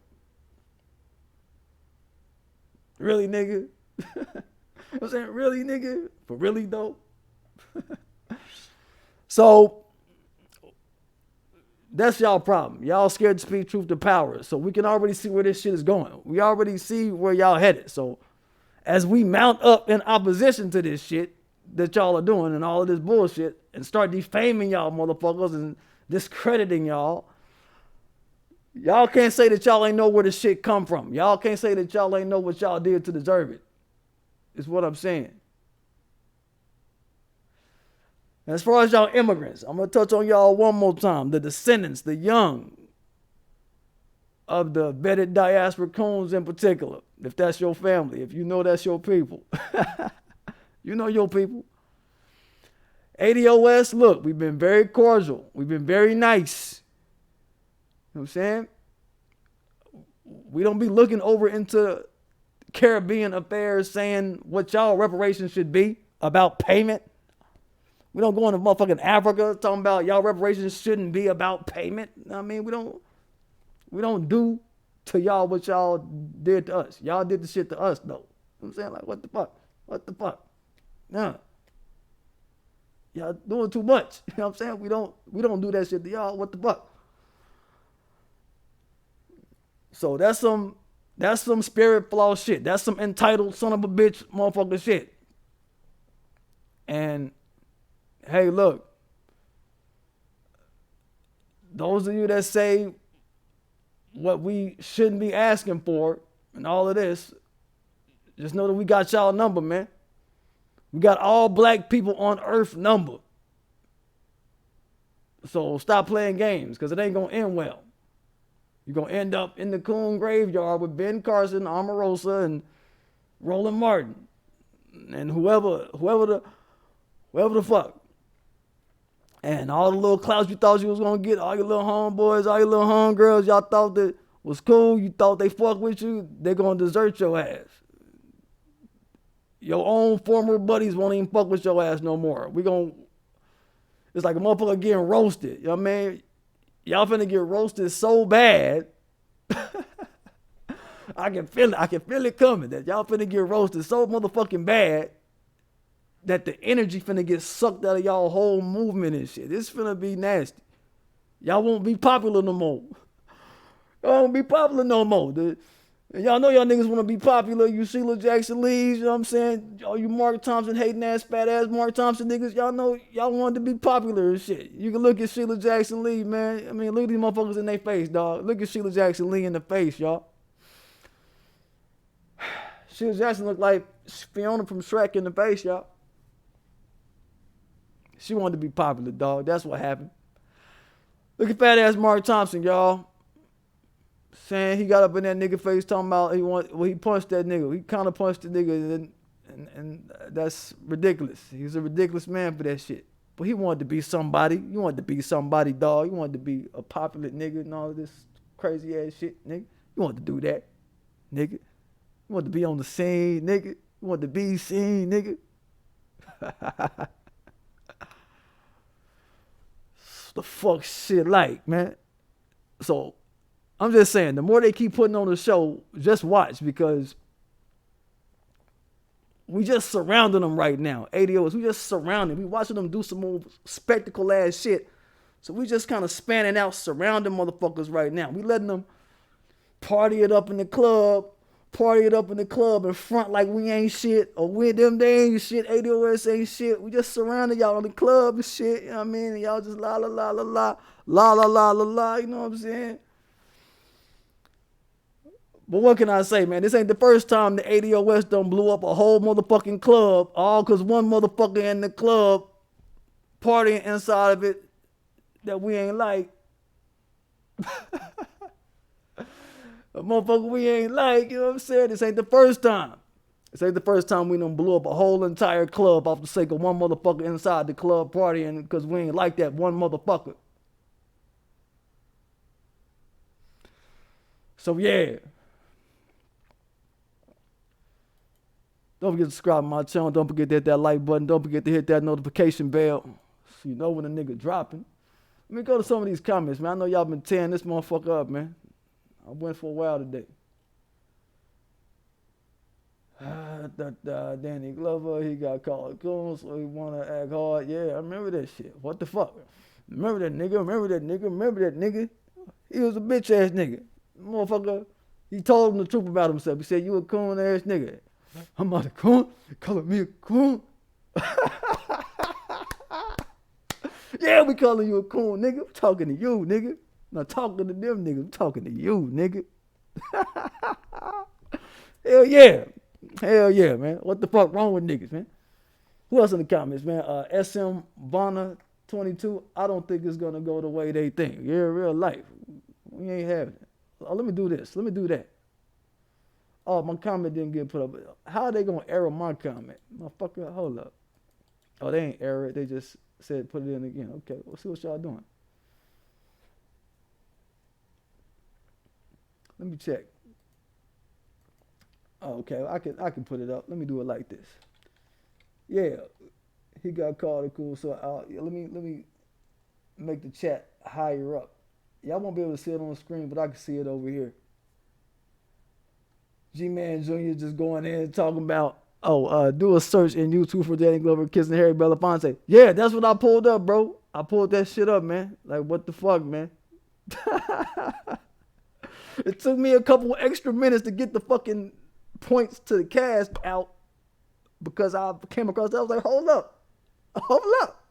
Really, nigga? I'm saying, really, nigga? For really, though? So, that's y'all problem. Y'all scared to speak truth to power. So, we can already see where this shit is going. We already see where y'all headed. So, as we mount up in opposition to this shit that y'all are doing and all of this bullshit and start defaming y'all motherfuckers and discrediting y'all can't say that y'all ain't know where this shit come from. Y'all can't say that y'all ain't know what y'all did to deserve it. Is what I'm saying. As far as y'all immigrants, I'm going to touch on y'all one more time. The descendants, the young of the vetted diaspora Coons in particular. If that's your family, if you know that's your people. You know your people. ADOS, look, we've been very cordial. We've been very nice. You know what I'm saying? We don't be looking over into Caribbean affairs saying what y'all reparations should be about payment. We don't go into motherfucking Africa talking about y'all reparations shouldn't be about payment. I mean, we don't do to y'all what y'all did to us. Y'all did the shit to us, though. You know what I'm saying? Like, what the fuck? What the fuck? Nah. Y'all doing too much. You know what I'm saying? We don't do that shit to y'all. What the fuck? So that's some spirit flaw shit. That's some entitled son of a bitch motherfucker shit. And hey, look. Those of you that say what we shouldn't be asking for and all of this, just know that we got y'all number, man. We got all black people on earth number. So stop playing games, because it ain't going to end well. You're going to end up in the Coon graveyard with Ben Carson, Omarosa, and Roland Martin. And whoever the fuck. And all the little clouds you thought you was going to get, all your little homeboys, all your little homegirls, y'all thought that was cool, you thought they fuck with you, they're going to desert your ass. Your own former buddies won't even fuck with your ass no more. It's like a motherfucker getting roasted. You know what I mean? Y'all finna get roasted so bad. I can feel it coming. That y'all finna get roasted so motherfucking bad that the energy finna get sucked out of y'all whole movement and shit. It's finna be nasty. Y'all won't be popular no more. Y'all won't be popular no more. And y'all know y'all niggas want to be popular. You Sheila Jackson Lees, you know what I'm saying? All you Mark Thompson hating ass, fat ass Mark Thompson niggas, y'all know y'all wanted to be popular and shit. You can look at Sheila Jackson Lee, man. I mean, look at these motherfuckers in their face, dog. Look at Sheila Jackson Lee in the face, y'all. Sheila Jackson looked like Fiona from Shrek in the face, y'all. She wanted to be popular, dog. That's what happened. Look at fat ass Mark Thompson, y'all. Saying he got up in that nigga face talking about he punched that nigga. He kind of punched the nigga, and that's ridiculous. He's a ridiculous man for that shit. But he wanted to be somebody. You wanted to be somebody, dog. You wanted to be a popular nigga and all of this crazy ass shit, nigga. You wanted to do that, nigga. You wanted to be on the scene, nigga. You wanted to be seen, nigga. The fuck shit like, man. So I'm just saying, the more they keep putting on the show, just watch, because we just surrounding them right now. ADOs, we just surrounding. We watching them do some more spectacle ass shit. So we just kind of spanning out, surrounding motherfuckers right now. We letting them party it up in the club, in front like we ain't shit, or we them they ain't shit, ADOS ain't shit. We just surrounding y'all in the club and shit, you know what I mean? And y'all just la la la la la, la la la la la, you know what I'm saying? But what can I say, man? This ain't the first time the ADOS done blew up a whole motherfucking club, all because one motherfucker in the club partying inside of it that we ain't like. A motherfucker we ain't like, you know what I'm saying? This ain't the first time. This ain't the first time we done blew up a whole entire club off the sake of one motherfucker inside the club partying because we ain't like that one motherfucker. So yeah. Don't forget to subscribe to my channel. Don't forget to hit that like button. Don't forget to hit that notification bell so you know when a nigga dropping. Let me go to some of these comments, man. I know y'all been tearing this motherfucker up, man. I went for a while today. Danny Glover, he got called Coons, so he wanna act hard. Yeah, I remember that shit. What the fuck? Remember that nigga. He was a bitch ass nigga. Motherfucker, he told him the truth about himself. He said, you a coon ass nigga. I'm not a coon. You calling me a coon? Yeah, we calling you a coon, nigga. I'm talking to you, nigga. I'm not talking to them niggas. I'm talking to you, nigga. Hell yeah. Hell yeah, man. What the fuck wrong with niggas, man? Who else in the comments, man? SM Bonner 22. I don't think it's gonna go the way they think. Yeah, real life. We ain't having it. Oh, let me do this. Let me do that. Oh, my comment didn't get put up. How are they gonna error my comment? Motherfucker, hold up. Oh, they ain't error it. They just said put it in again. Okay, we'll see what y'all doing. Let me check. Oh, okay, I can put it up. Let me do it like this. Yeah, he got called a cool. So let me make the chat higher up. Y'all won't be able to see it on the screen, but I can see it over here. G-Man Jr. just going in and talking about, do a search in YouTube for Danny Glover kissing Harry Belafonte. Yeah, that's what I pulled up, bro. I pulled that shit up, man. Like, what the fuck, man? It took me a couple extra minutes to get the fucking points to the cast out because I came across that. I was like, hold up.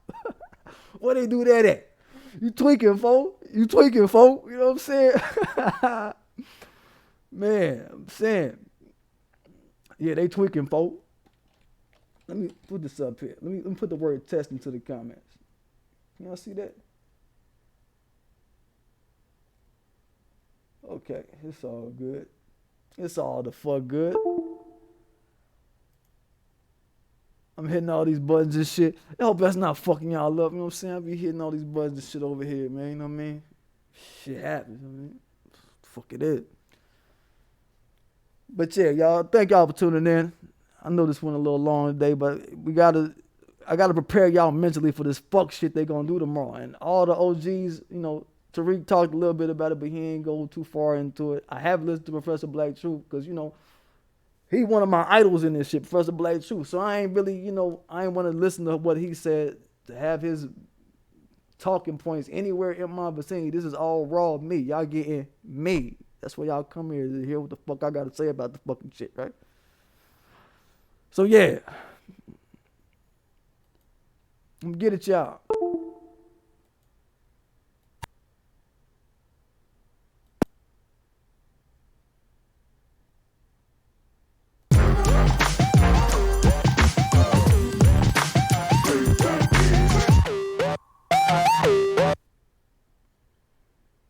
Where they do that at? You tweaking, folk. You know what I'm saying? Man, I'm saying. Yeah, they tweaking, folk. Let me put this up here. Let me put the word test into the comments. Can y'all see that? Okay, it's all good. It's all the fuck good. I'm hitting all these buttons and shit. I hope that's not fucking y'all up. You know what I'm saying? I be hitting all these buttons and shit over here, man. You know what I mean? Shit happens. I mean, fuck it is. But yeah, y'all, thank y'all for tuning in. I know this went a little long today, but I gotta prepare y'all mentally for this fuck shit they gonna do tomorrow. And all the OGs, you know, Tariq talked a little bit about it, but he ain't go too far into it. I have listened to Professor Black Truth because, you know, he one of my idols in this shit, Professor Black Truth. So I ain't really, you know, I ain't want to listen to what he said to have his talking points anywhere in my vicinity. This is all raw me. Y'all getting me. That's why y'all come here to hear what the fuck I got to say about the fucking shit, right? So yeah. I'm gonna get it, y'all.